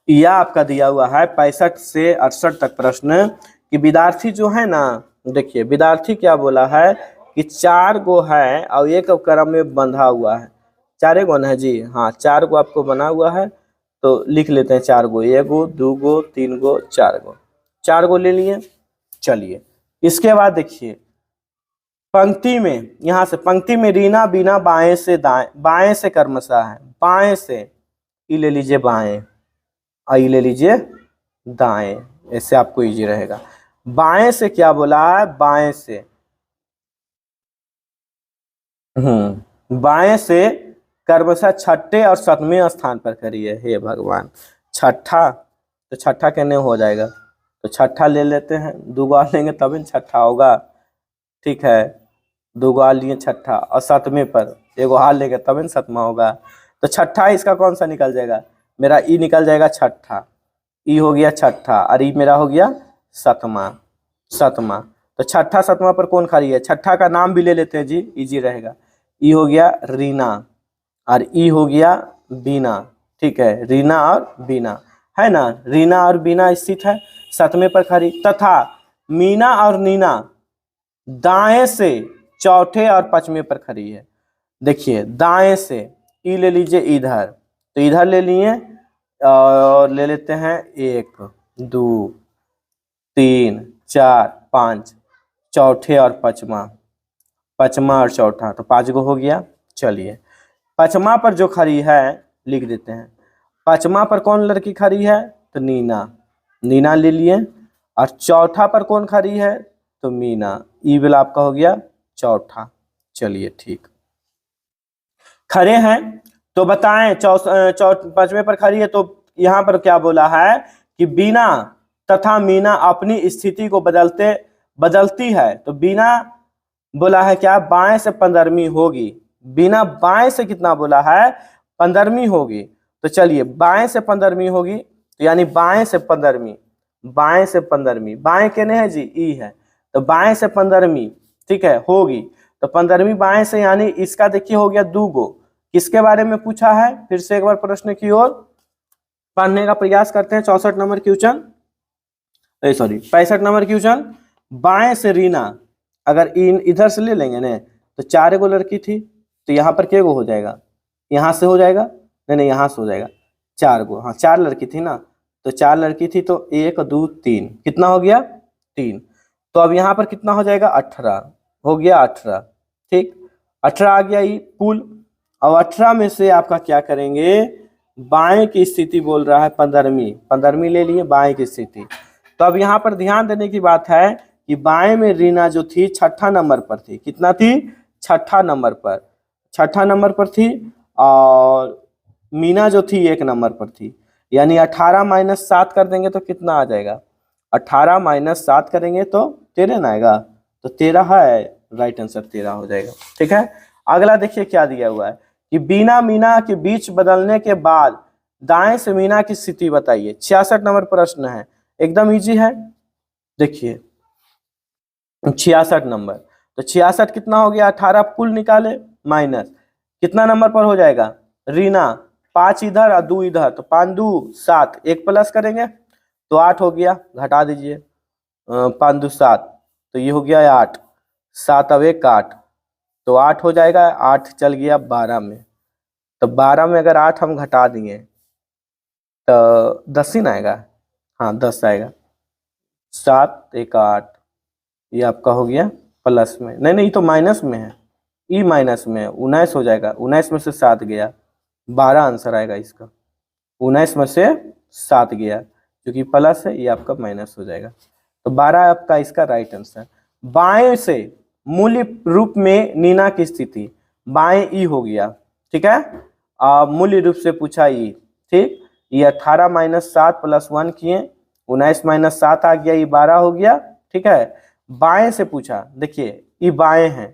यह आपका दिया हुआ है 65 से 68 तक प्रश्न कि विद्यार्थी जो है ना, देखिए विद्यार्थी क्या बोला है कि 4 गो है और एक क्रम में बंधा हुआ है, 4 गो है जी, हाँ 4 गो आपको बना हुआ है, तो लिख लेते हैं 4 गो, 1 गो 2 गो 3 गो 4 गो ले लिए। चलिए इसके बाद देखिए पंक्ति में, यहाँ से पंक्ति में रीना बीना बाएं से दाएं, बाएं से कर्मशः है, बाएं से ई ले लीजिए बाएं, आई ले लीजिए दाएं, ऐसे आपको इजी रहेगा। बाएं से क्या बोला है, बाएं से बाएं से क्रमशः छठे और सातवें स्थान पर खड़ी है। हे भगवान, छठा, तो छठा कहने हो जाएगा, तो छठा ले लेते हैं, 2 गो लेंगे तभी न छठा होगा। ठीक है, 2 गो लिए छठा, और सातवें पर 1 हार लेंगे तभी न सातवां होगा। तो छठा इसका कौन सा निकल जाएगा, मेरा ई निकल जाएगा छठा, ई हो गया छठा, और ई मेरा हो गया सातवां। तो छठा सातवां पर कौन खड़ी है, छठा का नाम भी ले लेते हैं जी, इजी रहेगा। ई हो गया रीना, और ई हो गया बीना। ठीक है, रीना और बीना है ना, रीना और बीना स्थित है सातवें पर खड़ी, तथा मीना और नीना दाएं से चौथे और पांचवें पर खड़ी है। देखिए दाएं से, ई ले लीजिए इधर, तो इधर ले लिए, और ले लेते हैं 1 2 3 4 5, चौथे और पांचवा और चौथा, तो 5 गो हो गया। चलिए पांचवा पर जो खड़ी है लिख देते हैं, पांचवा पर कौन लड़की खड़ी है, तो नीना ले लिए, और चौथा पर कौन खड़ी है, तो मीना, ई वाला आपका हो गया चौथा। चलिए ठीक, खड़े हैं तो बताएं, पांचवें पर खड़ी है, तो यहाँ पर क्या बोला है कि बीना तथा मीना अपनी स्थिति को बदलती है। तो बीना बोला है क्या, बाएं से 15वीं होगी, बीना बाएं से कितना बोला है, 15वीं होगी। तो चलिए बाएं से 15वीं होगी, तो यानी बाएं से 15वीं, बाएं कहने हैं जी, ई है, तो बाएं से 15वीं, ठीक है, होगी। तो 15वीं बाएं से, यानी इसका देखिए हो गया 2 गो। किसके बारे में पूछा है, फिर से एक बार प्रश्न की ओर पढ़ने का प्रयास करते हैं। 64 नंबर क्वेश्चन, 65 नंबर क्वेश्चन, बाएं से रीना, अगर इधर से ले लेंगे ना, तो 4 गो लड़की थी, तो यहाँ पर क्या गो हो जाएगा, यहाँ से हो जाएगा, नहीं यहाँ से हो जाएगा, 4 गो, हाँ 4 लड़की थी ना, तो 4 लड़की थी, तो 1 2 3, कितना हो गया 3। तो अब यहाँ पर कितना हो जाएगा, 18 हो गया, 18, ठीक, 18 आ गया ये कुल। अब 18 में से आपका क्या करेंगे, बाएं की स्थिति बोल रहा है 15वीं ले लिए बाएं की स्थिति। तो अब यहाँ पर ध्यान देने की बात है कि बाएं में रीना जो थी छठा नंबर पर थी, कितना थी, छठा नंबर पर थी, और मीना जो थी 1 नंबर पर थी। यानी 18 - 7 कर देंगे तो कितना आ जाएगा, 18 - 7 करेंगे तो 13 ना आएगा, तो 13 है, राइट आंसर 13 हो जाएगा। ठीक है, अगला देखिए क्या दिया हुआ है कि बीना मीना के बीच बदलने के बाद दाएं से मीना की स्थिति बताइए। 66 नंबर प्रश्न है, एकदम इजी है। देखिए 66 नंबर, तो 66 कितना हो गया, 18 कुल निकाले, माइनस कितना नंबर पर हो जाएगा, रीना, 5 इधर और 2 इधर, तो 5 2 7, 1 प्लस करेंगे तो 8 हो गया, घटा दीजिए, 5 2 7, तो ये हो गया 8, 7 अब 1 8, तो 8 हो जाएगा, 8 चल गया 12 में, तो 12 में अगर 8 हम घटा दिए तो 10 ही ना आएगा, हाँ 10 आएगा, 7 1 8, ये आपका हो गया प्लस में, नहीं ये तो माइनस में है, ई माइनस में है, 19 हो जाएगा, 19 में से 7 गया, 12 आंसर आएगा इसका, 19 में से 7 गया, क्योंकि प्लस है, ये आपका माइनस हो जाएगा, तो 12 आपका इसका राइट आंसर। बाएं से मूल्य रूप में नीना की स्थिति, बाएं ई हो गया, ठीक है, मूल्य रूप से पूछा ई, ठीक, ये 18 - 7 + 1 किए, 19 - 7 आ गया, ये 12 हो गया, ठीक है। बाएं से पूछा, देखिए ये बाएं है,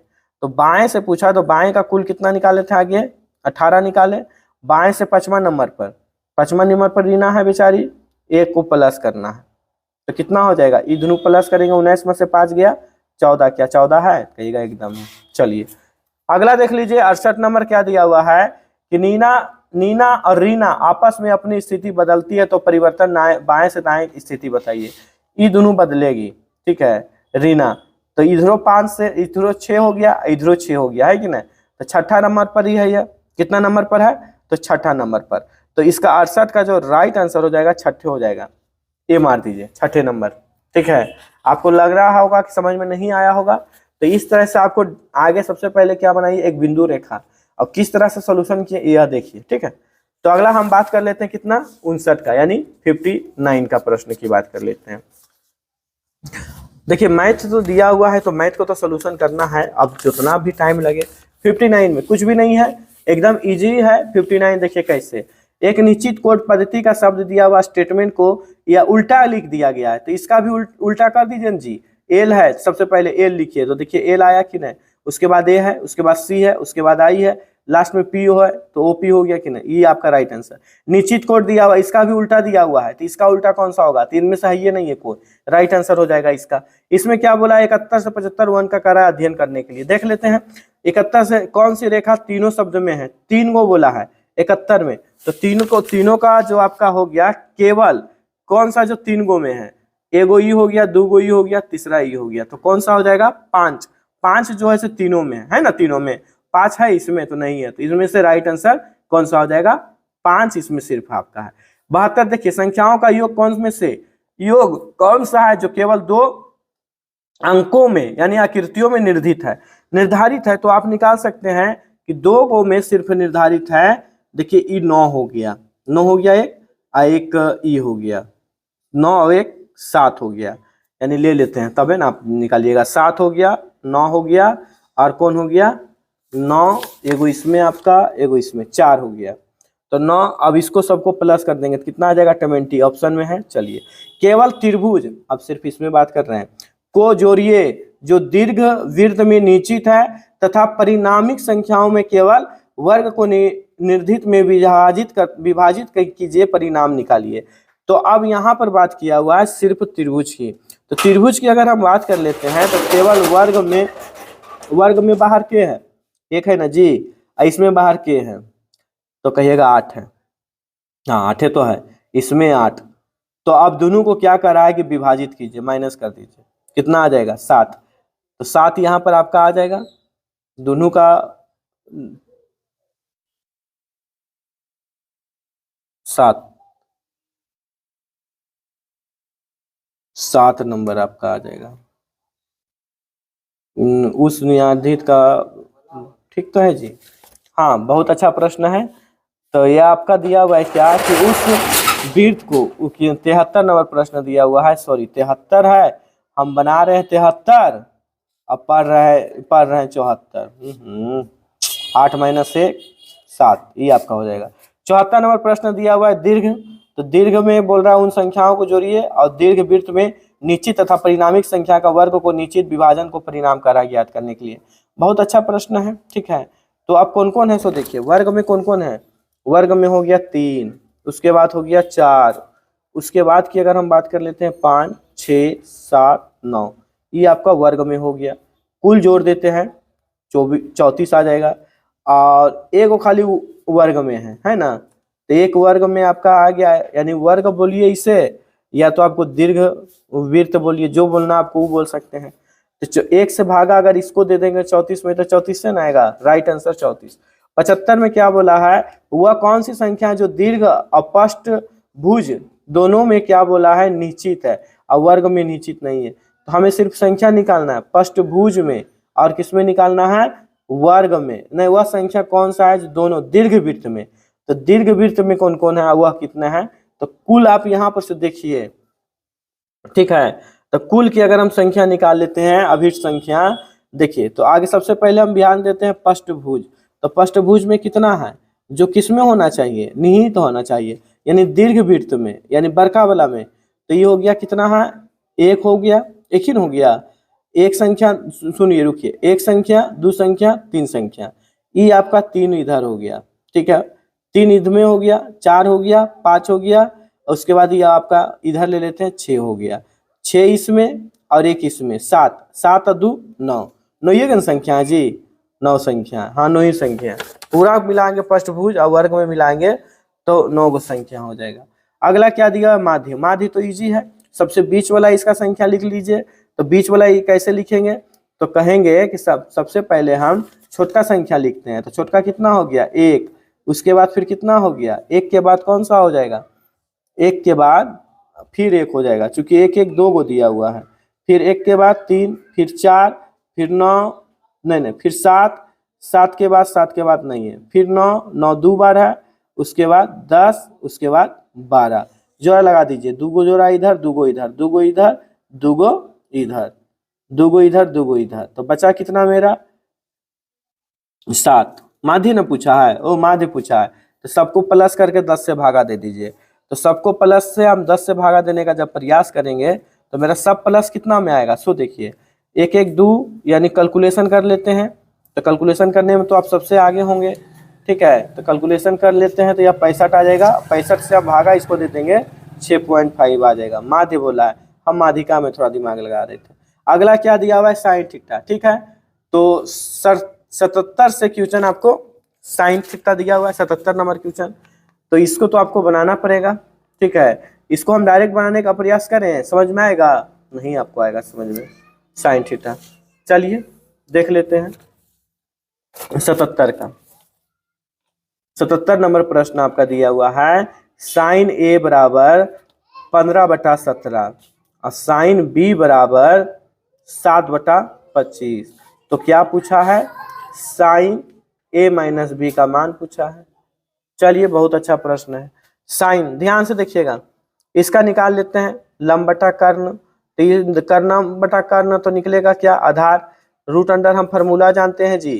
तो बाएं से पूछा, तो बाएं का कुल कितना निकाले थे आगे, 18 निकाले। बाएं से 5वां नंबर पर रीना है बेचारी, 1 को प्लस करना है, तो कितना हो जाएगा, ये दोनों प्लस करेंगे, 19 में से 5 गया, 14, क्या 14 है, कहिएगा एकदम। चलिए अगला देख लीजिए, 68 नंबर क्या दिया हुआ है कि नीना और रीना आपस में अपनी स्थिति बदलती है, तो परिवर्तन बाएं से दाएं स्थिति बताइए। ये दोनों बदलेगी, ठीक है, रीना, तो इधरों 5 से इधरों 6 हो गया, इधरों 6 हो गया, है कि नहीं, तो छठा नंबर पर ही है, यह कितना नंबर पर है, तो छठा नंबर पर, तो इसका 68 का जो राइट आंसर हो जाएगा, छठे हो जाएगा, ये मार दीजिए, छठे नंबर, ठीक है। आपको लग रहा होगा कि समझ में नहीं आया होगा, तो इस तरह से आपको आगे सबसे पहले क्या बनाइए, एक बिंदु रेखा, और किस तरह से सोल्यूशन किए यह देखिए, ठीक है। तो अगला हम बात कर लेते हैं कितना, 59 का, यानी 59 का प्रश्न की बात कर लेते हैं। देखिए मैथ तो दिया हुआ है, तो मैथ को तो सोल्यूशन करना है, अब जितना भी टाइम लगे। 59 में कुछ भी नहीं है, एकदम इजी है। 59 देखिए कैसे, एक निश्चित कोड पद्धति का शब्द दिया हुआ स्टेटमेंट को या उल्टा लिख दिया गया है, तो इसका भी उल्टा कर दीजिए ना जी। एल है, सबसे पहले एल लिखिए, तो देखिए एल आया कि नहीं, उसके बाद ए है, उसके बाद सी है, उसके बाद आई है, लास्ट में पी है, तो ओपी हो गया कि नहीं, ये आपका राइट आंसर। निश्चित कोड दिया हुआ, इसका भी उल्टा दिया हुआ है, तो इसका उल्टा कौन सा होगा, तीन में से है ये नहीं है कोड, राइट आंसर हो जाएगा इसका। इसमें क्या बोला, 71 से 75 वन का करा अध्ययन करने के लिए। देख लेते हैं 71 से कौन सी रेखा तीनों शब्द में है, तीन गो बोला है 71 में, तो तीनों का जो आपका हो गया केवल कौन सा जो तीन गो में है, एगो ई हो गया, दो गो ई हो गया, तीसरा ई हो गया, तो कौन सा हो जाएगा, पांच। पांच जो है तीनों में है ना, तीनों में पांच है, इसमें तो नहीं है, तो इसमें से राइट आंसर कौन सा हो जाएगा, पांच इसमें सिर्फ आपका है। 72 देखिए, संख्याओं का योग कौन में से, योग कौन सा है जो केवल दो अंकों में यानी आकृतियों में निर्धारित है, तो आप निकाल सकते हैं कि दो गो में सिर्फ निर्धारित है। देखिए ई 9 हो गया, 9 हो गया एक ई हो गया, 9 और एक 7 हो गया, यानी ले लेते हैं तब है ना, आप निकालिएगा, 7 हो गया, 9 हो गया, और कौन हो गया 9, एगो इसमें आपका, एगो इसमें 4 हो गया, तो 9। अब इसको सबको प्लस कर देंगे तो कितना आ जाएगा, 20 ऑप्शन में है। चलिए केवल त्रिभुज, अब सिर्फ इसमें बात कर रहे हैं, को जोड़िए जो दीर्घ वृत्त में निश्चित है तथा परिणामिक संख्याओं में केवल वर्ग को निर्धित में विभाजित कीजिए, परिणाम निकालिए। तो अब यहाँ पर बात किया हुआ है सिर्फ त्रिभुज की, तो त्रिभुज की अगर हम बात कर लेते हैं तो केवल वर्ग में बाहर के है, एक है ना जी, इसमें बाहर के है, तो कहिएगा 8 है, हाँ 8 तो है, इसमें 8, तो अब दोनों को क्या करा है कि विभाजित कीजिए, माइनस कर दीजिए, कितना आ जाएगा 7, तो 7 यहाँ पर आपका आ जाएगा, दोनों का 7 नंबर आपका आ जाएगा। उस नियाधित का ठीक तो है जी, हाँ बहुत अच्छा प्रश्न है। तो यह आपका दिया हुआ है क्या कि उस वृत्त को 73 नंबर प्रश्न दिया हुआ है, सॉरी 73 है, हम बना रहे हैं 73, अब पढ़ रहे हैं 74। 8 माइनस 1 7, ये आपका हो जाएगा। 74 नंबर प्रश्न दिया हुआ है दीर्घ, तो दीर्घ में बोल रहा है उन संख्याओं को जोड़िए और दीर्घ वृत्त में निश्चित तथा परिणामिक संख्या का वर्ग को निश्चित विभाजन को परिणाम करा ज्ञात करने के लिए। बहुत अच्छा प्रश्न है, ठीक है। तो अब कौन कौन है, सो देखिए वर्ग में कौन कौन है, वर्ग में हो गया 3, उसके बाद हो गया 4, उसके बाद की अगर हम बात कर लेते हैं 5 6 7 9, ये आपका वर्ग में हो गया। कुल जोड़ देते हैं 34 आ जाएगा, और एक खाली वर्ग में है ना, तो एक वर्ग में आपका आ गया, यानी वर्ग बोलिए इसे, या तो आपको दीर्घ वृत्त बोलिए, जो बोलना आपको वो बोल सकते हैं। तो 1 से भागा अगर इसको दे देंगे 34 में, तो 34 से ना आएगा, राइट आंसर 34। 75 में क्या बोला है, वह कौन सी संख्या जो दीर्घ अपष्ट भुज दोनों में क्या बोला है निश्चित है और वर्ग में निश्चित नहीं है। तो हमें सिर्फ संख्या निकालना है, पष्टभुज में और किसमें निकालना है, वर्ग में। नहीं, वह संख्या कौन सा है जो दोनों दीर्घ वृत्त में, तो दीर्घ वृत्त में कौन कौन है, वह कितना है, तो कुल आप यहाँ पर से देखिए, ठीक है। तो कुल की अगर हम संख्या निकाल लेते हैं, अभिष्ट संख्या देखिए, तो आगे सबसे पहले हम ध्यान देते हैं पष्टभुज। तो पष्टभुज में कितना है, जो किसमें होना चाहिए, निहित होना चाहिए, यानी दीर्घ वृत्त में, यानी बड़का वाला में। तो ये हो गया कितना है, एक हो गया, एक ही हो गया, एक संख्या, सुनिए रुकिए, एक संख्या, दो संख्या, तीन संख्या, ये आपका 3 इधर हो गया, ठीक है, 3 इधर में हो गया, 4 हो गया, 5 हो गया, उसके बाद ये आपका इधर ले लेते हैं 6 हो गया, 6 इसमें और एक इसमें, 7 7 और 2 9, 9 ये संख्या है जी, 9 संख्या, हाँ 9 ही संख्या, पूरा मिलाएंगे पष्टभुज और वर्ग में मिलाएंगे तो 9 गो संख्या हो जाएगा। अगला क्या दिया, माध्य। माध्य तो इजी है, सबसे बीच वाला इसका संख्या लिख लीजिए। तो बीच वाला ये कैसे लिखेंगे, तो कहेंगे कि सबसे पहले हम छोटका संख्या लिखते हैं, तो छोटका कितना हो गया 1, उसके बाद फिर कितना हो गया, 1 के बाद कौन सा हो जाएगा, 1 के बाद फिर 1 हो जाएगा, चूंकि 1 1 2 गो दिया हुआ है, फिर 1 के बाद 3, फिर 4, फिर 9, नहीं फिर 7, 7 के बाद नहीं है, फिर 9, 9 2 बार है, उसके बाद 10, उसके बाद 12, जोड़ा लगा दीजिए, 2 गो जोड़ा इधर, 2 गो इधर, 2 गो इधर, 2 गो इधर, 2 गो इधर, 2 गो इधर, तो बचा कितना मेरा 7, माध्य ने पूछा है, ओ माध्य पूछा है, तो सबको प्लस करके 10 से भागा दे दीजिए। तो सबको प्लस से हम 10 से भागा देने का जब प्रयास करेंगे तो मेरा सब प्लस कितना में आएगा, सो देखिए 1 1 2, यानी कैलकुलेशन कर लेते हैं। तो कैलकुलेशन करने में तो आप सबसे आगे होंगे, ठीक है। तो कैलकुलेशन कर लेते हैं तो यह 65 आ जाएगा। 65 से आप भागा इसको दे देंगे 6.5 आ जाएगा। माध्य बोला है, हम माध्यिका में थोड़ा दिमाग लगा रहे थे। अगला क्या दिया हुआ है, साइन थीटा, ठीक है। तो 77 से क्वेश्चन आपको साइन थीटा दिया हुआ है, 77 नंबर क्वेश्चन। तो इसको तो आपको बनाना पड़ेगा, ठीक है। इसको हम डायरेक्ट बनाने का प्रयास करें, समझ में आएगा? नहीं आपको आएगा समझ में साइन थीटा। चलिए देख लेते हैं 77 का। 77 नंबर प्रश्न आपका दिया हुआ है, साइन ए बराबर 15/17 और साइन बी बराबर 7/25। तो क्या पूछा है, साइन ए माइनस बी का मान पूछा है। चलिए बहुत अच्छा प्रश्न है। साइन ध्यान से देखिएगा, इसका निकाल लेते हैं लंब बटा कर्ण। तो ये कर्ण बटा कर्ण तो निकलेगा क्या, आधार। रूट अंडर हम फार्मूला जानते हैं जी,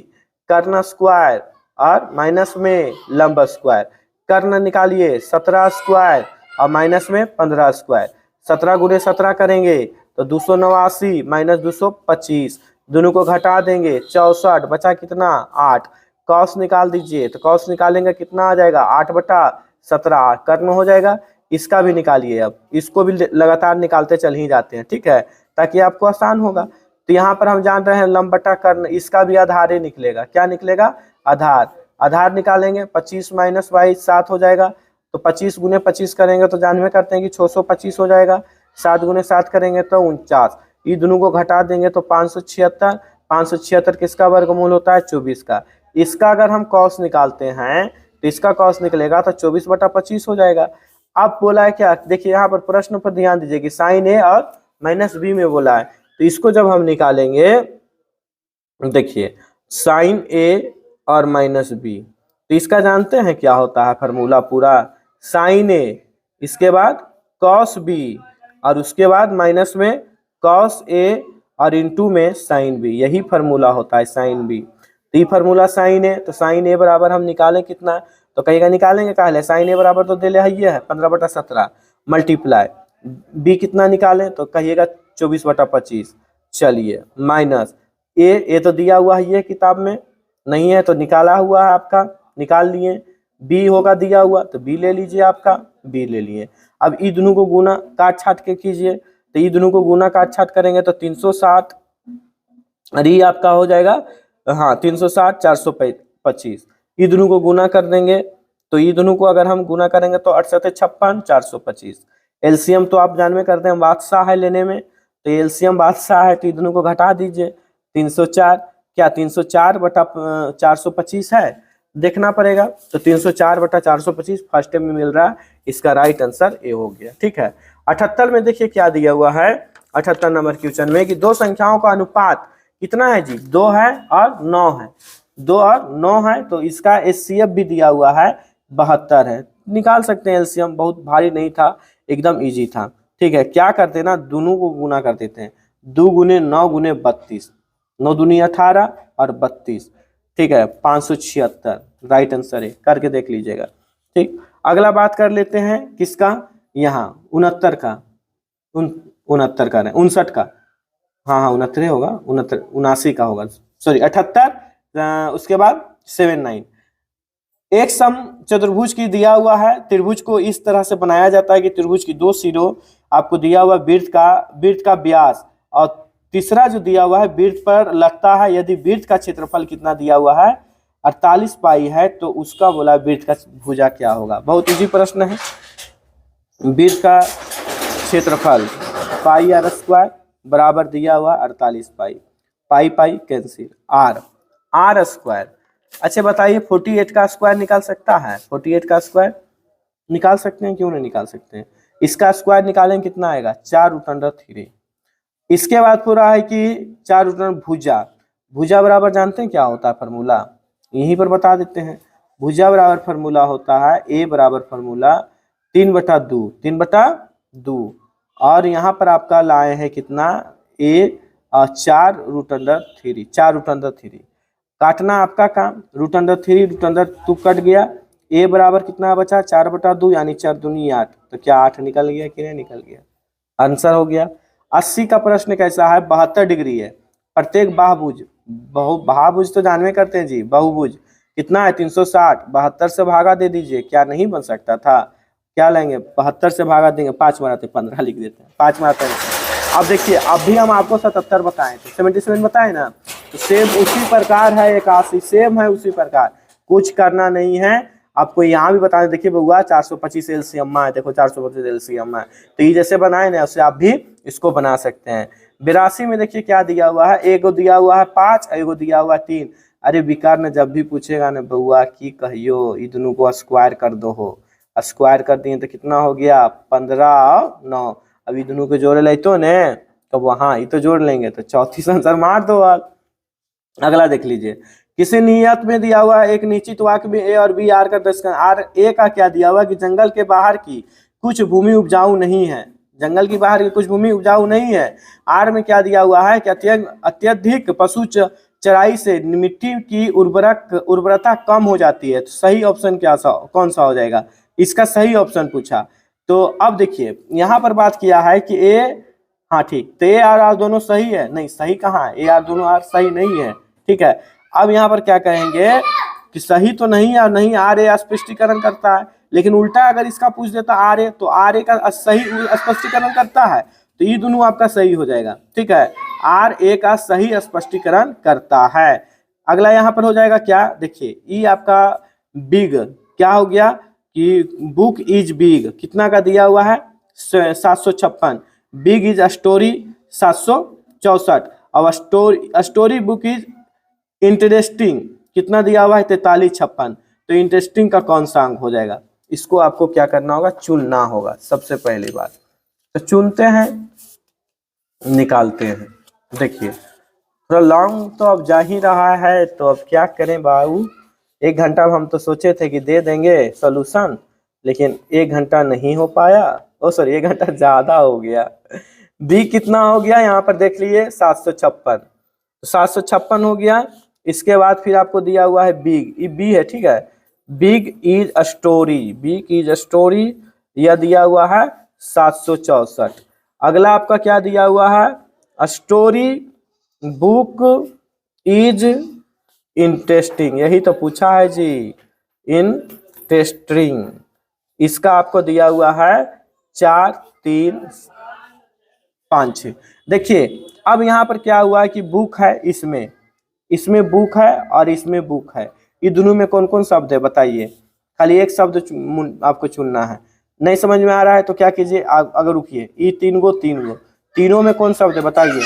कर्ण स्क्वायर और माइनस में लंब स्क्वायर। कर्ण निकालिए 17 स्क्वायर और माइनस में 15 स्क्वायर। 17 गुणे 17 करेंगे तो 289 माइनस 225, दोनों को घटा देंगे 64, बचा कितना 8। कॉस निकाल दीजिए, तो कॉस निकालेंगे कितना आ जाएगा 8/17 कर्ण हो जाएगा। इसका भी निकालिए, अब इसको भी लगातार निकालते चल ही जाते हैं, ठीक है, ताकि आपको आसान होगा। तो यहाँ पर हम जान रहे हैं लंब बटा कर्ण, इसका भी आधार ही निकलेगा। क्या निकलेगा, आधार। आधार निकालेंगे 25 माइनस 22 7 हो जाएगा। तो 25 गुने 25 करेंगे तो जानवे करते हैं कि 625 हो जाएगा। 7 गुने 7 करेंगे तो 49, ये दोनों को घटा देंगे तो 576। 576 किसका वर्गमूल होता है, 24 का। इसका अगर हम कॉस निकालते हैं तो इसका कॉस निकलेगा तो 24/25 हो जाएगा। अब बोला है क्या, देखिए यहाँ पर प्रश्न पर ध्यान दीजिए कि साइन ए और माइनस बी में बोला है। तो इसको जब हम निकालेंगे, देखिए साइन ए और माइनस बी, तो इसका जानते हैं क्या होता है फार्मूला पूरा, साइन ए, इसके बाद कॉस बी और उसके बाद माइनस में कॉस ए और इनटू में साइन बी, यही फार्मूला होता है साइन बी। तो ये फार्मूला साइन ए, तो साइन ए बराबर हम निकालें कितना, तो कहेगा निकालेंगे काहे, साइन ए बराबर तो दे ये है 15/17 मल्टीप्लाई बी कितना निकालें, तो कहिएगा 24/25। चलिए माइनस ए तो दिया हुआ है ये किताब में, नहीं है तो निकाला हुआ है आपका, निकाल लिए। बी होगा दिया हुआ तो बी ले लीजिए, आपका बी ले लिए। अब ई दोनों को गुना काट छाट के कीजिए, तो ई दोनों को गुना काट छाट करेंगे तो 360, और ये आपका हो जाएगा, हाँ 360 425। ई दोनों को गुना कर देंगे, तो ई दोनों को अगर हम गुना करेंगे तो 68 56 425। एलसीएम तो आप जानवे करते हैं बादशाह है लेने में, तो एलसीएम बादशाह है, तो ई दोनों को घटा दीजिए। 304 क्या 304/425 है, देखना पड़ेगा। तो 304/425 फर्स्ट में मिल रहा है, इसका राइट आंसर ए हो गया, ठीक है। 78 में देखिए क्या दिया हुआ है, 78 नंबर क्वेश्चन में कि दो संख्याओं का अनुपात कितना है जी, 2 है और 9 है। 2 और 9 है, तो इसका एचसीएफ भी दिया हुआ है 72 है। निकाल सकते हैं एलसीएम, बहुत भारी नहीं था, एकदम इजी था, ठीक है। क्या करते हैं ना, दोनों को गुना कर देते हैं, 2 गुने 9 गुने 32, 9 दूनी 18 और 32, ठीक है 576 राइट आंसर है, करके देख लीजिएगा, ठीक। अगला बात कर लेते हैं किसका, यहाँ 69 का, 69 का नहीं 59 का, हाँ 69 होगा, 79 का होगा, सॉरी 78। उसके बाद 79। एक सम चतुर्भुज की दिया हुआ है, त्रिभुज को इस तरह से बनाया जाता है कि त्रिभुज की 2 सिरों आपको दिया हुआ वृत्त का व्यास, और तीसरा जो दिया हुआ है वृत्त पर लगता है। यदि वृत्त का क्षेत्रफल कितना दिया हुआ है 48 पाई है, तो उसका बोला वृत्त का भुजा क्या होगा। बहुत इजी प्रश्न है। वृत्त का क्षेत्रफल पाई आर स्क्वायर बराबर दिया हुआ 48 पाई, पाई पाई कैंसिल, आर स्क्वायर। अच्छा बताइए 48 का स्क्वायर निकाल सकता है, 48 का स्क्वायर निकाल सकते हैं, क्यों नहीं निकाल सकते हैं। इसका स्क्वायर निकालें कितना आएगा 4√3। इसके बाद पूरा है कि 4√, भुजा बराबर जानते हैं क्या होता है फार्मूला, यहीं पर बता देते हैं। भुजा बराबर फार्मूला होता है ए बराबर फार्मूला 3/2, और यहाँ पर आपका लाए हैं कितना ए 4√3, काटना आपका काम, √3 √2 कट गया, ए बराबर कितना बचा 4/2 यानी 4 दूनी 8, तो क्या 8 निकल गया कि नहीं निकल गया, आंसर हो गया। 80 का प्रश्न कैसा है, 72 डिग्री है, प्रत्येक बाहुभुज, बहुभुज तो जानवे करते हैं जी, बहुभुज कितना है 360, 72 से भागा दे दीजिए, क्या नहीं बन सकता था, क्या लेंगे 72 से भागा देंगे, 5 बनाते 15 लिख देते हैं, 5 बनाते हैं। अब देखिए अभी हम आपको 77 बताए थे, 77 बताए ना, तो सेम उसी प्रकार है 81, सेम है उसी प्रकार, कुछ करना नहीं है आपको। यहाँ भी बताने, देखिए बउआ 425 एलसीएम है, देखो 425 एलसीएम है, तो ये जैसे बनाए ना उससे आप भी इसको बना सकते हैं। 82 में देखिए क्या दिया हुआ है, एगो दिया हुआ है 5, एगो दिया हुआ 3। अरे विकार ने जब भी पूछेगा ना बउआ की कहियो इ दोनों को स्क्वायर कर दो हो, स्क्वायर कर दिए तो कितना हो गया 15 और 9, अभी दोनों को जोड़ ले तो ने, तो वहाँ ये तो जोड़ लेंगे तो 34 आंसर मार दो आप। अगला देख लीजिए, किसी नियत में दिया हुआ है एक निश्चित वाक्य में ए और बी आर का दर्शन, आर ए का क्या दिया हुआ कि जंगल के बाहर की कुछ भूमि उपजाऊ नहीं है, जंगल की बाहर की कुछ भूमि उपजाऊ नहीं है। आर में क्या दिया हुआ है कि अत्यधिक पशु चराई से मिट्टी की उर्वरता कम हो जाती है, तो सही ऑप्शन कौन सा हो जाएगा, इसका सही ऑप्शन पूछा। तो अब देखिए यहाँ पर बात किया है कि ए, हाँ ठीक, तो ए आर दोनों सही है, नहीं सही कहाँ है, ए आर दोनों आर सही नहीं है, ठीक है। अब यहाँ पर क्या कहेंगे कि सही तो नहीं है, नहीं आर ए स्पष्टीकरण करता है, लेकिन उल्टा अगर इसका पूछ देता आर ए, तो आर ए का सही स्पष्टीकरण करता है, तो ये दोनों आपका सही हो जाएगा, ठीक है, आर ए का सही स्पष्टीकरण करता है। अगला यहाँ पर हो जाएगा क्या, देखिए ई आपका बिग क्या हो गया कि बुक इज बिग कितना का दिया हुआ है 756, बिग इज स्टोरी 764, और स्टोरी बुक इज इंटरेस्टिंग कितना दिया हुआ है 4356, तो इंटरेस्टिंग का कौन सा अंक हो जाएगा, इसको आपको क्या करना होगा, चुनना होगा सबसे पहली बात। तो चुनते हैं, निकालते हैं, देखिए थोड़ा लॉन्ग तो अब जा ही रहा है, तो अब क्या करें बाबू, 1 घंटा हम तो सोचे थे कि दे देंगे सॉल्यूशन, लेकिन 1 घंटा नहीं हो पाया, ओ सॉरी 1 घंटा ज्यादा हो गया। बी कितना हो गया यहाँ पर देख लिए 756, 756 हो गया। इसके बाद फिर आपको दिया हुआ है बिग, ये बी है, ठीक है, big is a story, big is a story, यह दिया हुआ है 764। अगला आपका क्या दिया हुआ है, स्टोरी बुक इज इंटरेस्टिंग, यही तो पूछा है जी, इंटरेस्टिंग, इसका आपको दिया हुआ है 4 3 5 6। देखिए अब यहाँ पर क्या हुआ है कि बुक है, इसमें बुक है और इसमें बुक है, ये दोनों में कौन कौन शब्द है बताइए, खाली एक शब्द आपको चुनना है। नहीं समझ में आ रहा है तो क्या कीजिए, अगर रुकिए, ये 3 गो तीनों में कौन शब्द है बताइए,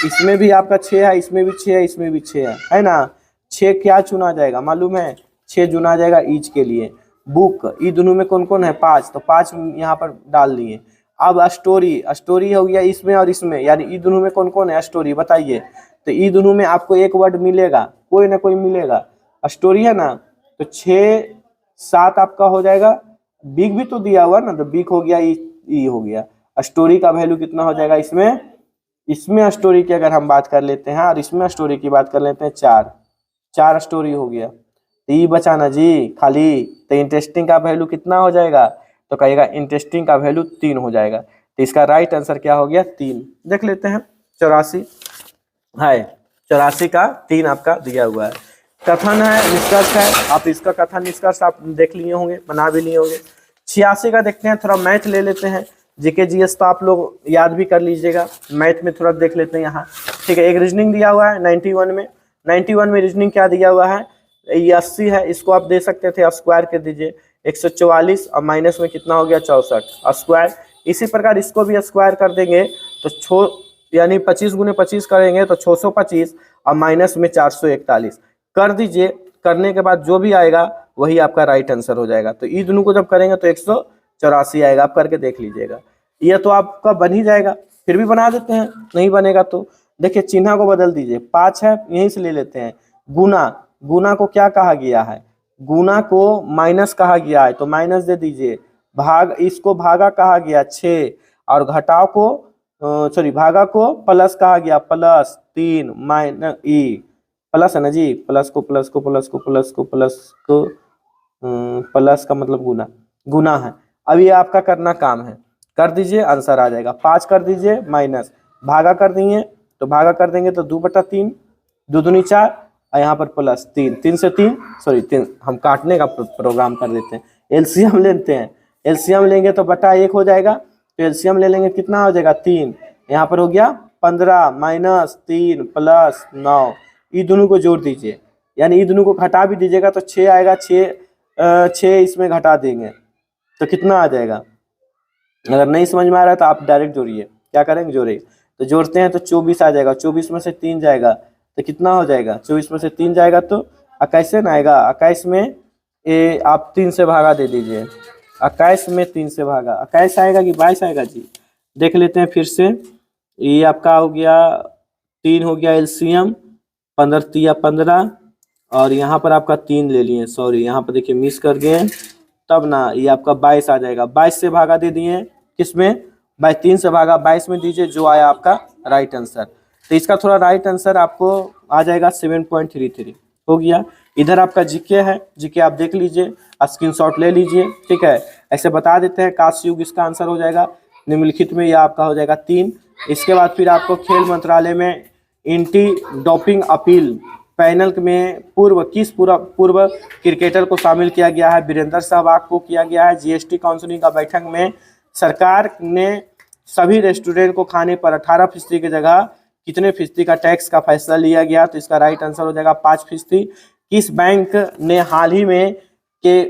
इसमें भी आपका 6 है, इसमें भी 6 है, इसमें भी 6 है ना, 6 क्या चुना जाएगा मालूम है, 6 चुना जाएगा ईच के लिए। बुक ये दोनों में कौन कौन है 5, तो 5 यहाँ पर डाल दिए। अब स्टोरी हो गया इसमें और इसमें, यानी ये दोनों में कौन कौन है स्टोरी बताइए, तो ये दोनों में आपको एक वर्ड मिलेगा, कोई ना कोई मिलेगा, स्टोरी है ना, तो 6 7 आपका हो जाएगा। बिग भी तो दिया हुआ ना, तो बिग हो गया, ई हो गया। स्टोरी का वैल्यू कितना हो जाएगा इसमें स्टोरी की अगर हम बात कर लेते हैं और इसमें स्टोरी की बात कर लेते हैं, 4 स्टोरी हो गया, तो ये बचा ना जी खाली, तो इंटरेस्टिंग का वैल्यू कितना हो जाएगा, तो कहेगा इंटरेस्टिंग का वैल्यू 3 हो जाएगा, तो इसका राइट आंसर क्या हो गया 3। देख लेते हैं 84 है, 84 का 3 आपका दिया हुआ है। कथन है, निष्कर्ष है, आप इसका कथन निष्कर्ष आप देख लिए होंगे, बना भी लिए होंगे। 86 का देखते हैं, थोड़ा मैथ ले लेते हैं, जीके जीएस तो आप लोग याद भी कर लीजिएगा, मैथ में थोड़ा देख लेते हैं यहाँ, ठीक है। एक रीजनिंग दिया हुआ है 91 में रीजनिंग क्या दिया हुआ है, ये 80 है, इसको आप दे सकते थे स्क्वायर कर दीजिए, 144 और माइनस में कितना हो गया 64 स्क्वायर। इसी प्रकार इसको भी स्क्वायर कर देंगे तो यानी 25 गुने 25 करेंगे तो 625 और माइनस में 441 कर दीजिए। करने के बाद जो भी आएगा वही आपका राइट आंसर हो जाएगा। तो ये दोनों को जब करेंगे तो 184 आएगा, आप करके देख लीजिएगा। ये तो आपका बन ही जाएगा, फिर भी बना देते हैं, नहीं बनेगा तो देखिए चिन्ह को बदल दीजिए, 5 है यहीं से ले लेते हैं। गुना को क्या कहा गया है, गुना को माइनस कहा गया है तो माइनस दे दीजिए। इसको भागा कहा गया 6 और घटाव को भागा को प्लस कहा गया +3 माइनस ई प्लस है ना जी, प्लस को प्लस को प्लस को प्लस को प्लस को प्लस का मतलब गुना, गुना है। अब ये आपका करना काम है, कर दीजिए आंसर आ जाएगा। 5 कर दीजिए माइनस, भागा कर दिए तो भागा कर देंगे तो 2/3, 2 दूनी 4 और यहाँ पर प्लस 3, 3 से 3 सॉरी 3 हम काटने का प्रोग्राम कर देते हैं। एलसीएम लेते हैं, एलसीएम लेंगे तो बटा 1 हो जाएगा, तो एलसीएम ले लेंगे कितना हो जाएगा 3, यहाँ पर हो गया 15 माइनस 3 प्लस 9, ये दोनों को जोड़ दीजिए, यानी ये दोनों को घटा भी दीजिएगा तो 6 आएगा, 6 इसमें घटा देंगे तो कितना आ जाएगा। अगर नहीं समझ में आ रहा है तो आप डायरेक्ट जोड़िए, क्या करेंगे जोड़िए, तो जोड़ते हैं तो 24 आ जाएगा, 24 में से 3 जाएगा तो कितना हो जाएगा, 24 में से 3 जाएगा तो 21 ना आएगा, 21 में ये आप 3 से भागा दे दीजिए, 21 में 3 से भागा 21 आएगा कि 22 आएगा जी, देख लेते हैं फिर से। ये आपका हो गया 3 हो गया एलसीएम, 15 और यहाँ पर आपका 3 ले लिए, सॉरी यहाँ पर देखिए मिस कर गए, तब ना ये आपका 22 आ जाएगा। 22 से भागा दे दिए किसमें, 3 से भागा 22 में दीजिए, जो आया आपका राइट आंसर। तो इसका थोड़ा राइट आंसर आपको आ जाएगा 7.33 हो गया। इधर आपका जीके है, जीके आप देख लीजिए, स्क्रीनशॉट ले लीजिए, ठीक है। ऐसे बता देते हैं काश युग इसका आंसर हो जाएगा, निम्नलिखित में यह आपका हो जाएगा 3। इसके बाद फिर आपको खेल मंत्रालय में एंटी डोपिंग अपील पैनल में पूर्व क्रिकेटर को शामिल किया गया है, वीरेंद्र सहवाग को किया गया है। जीएसटी काउंसिल का बैठक में सरकार ने सभी रेस्टोरेंट को खाने पर 18% की जगह कितने फीसदी का टैक्स का फैसला लिया गया, तो इसका राइट आंसर हो जाएगा 5%। किस बैंक ने हाल ही में के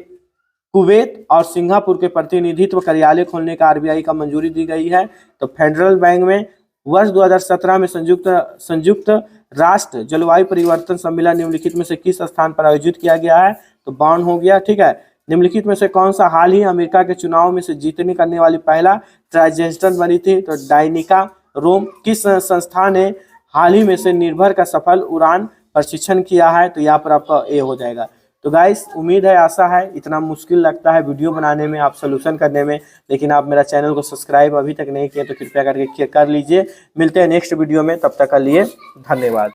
कुवैत और सिंगापुर के प्रतिनिधित्व कार्यालय खोलने का आरबीआई का मंजूरी दी गई है, तो फेडरल बैंक में वर्ष 2017 में संयुक्त राष्ट्र जलवायु परिवर्तन सम्मेलन निम्नलिखित में से किस स्थान पर आयोजित किया गया है, तो बाउन हो गया, ठीक है। निम्नलिखित में से कौन सा हाल ही अमेरिका के चुनाव में से जीतने करने वाली पहला ट्रांसजेंडर बनी थी, तो डायनिका रोम। किस संस्था ने हाल ही में से निर्भर का सफल उड़ान प्रशिक्षण किया है, तो यहाँ पर आपका ए हो जाएगा। तो गाइस उम्मीद है, आशा है, इतना मुश्किल लगता है वीडियो बनाने में, आप सोल्यूशन करने में, लेकिन आप मेरा चैनल को सब्सक्राइब अभी तक नहीं किए तो कृपया करके कर लीजिए। मिलते हैं नेक्स्ट वीडियो में, तब तक के लिए धन्यवाद।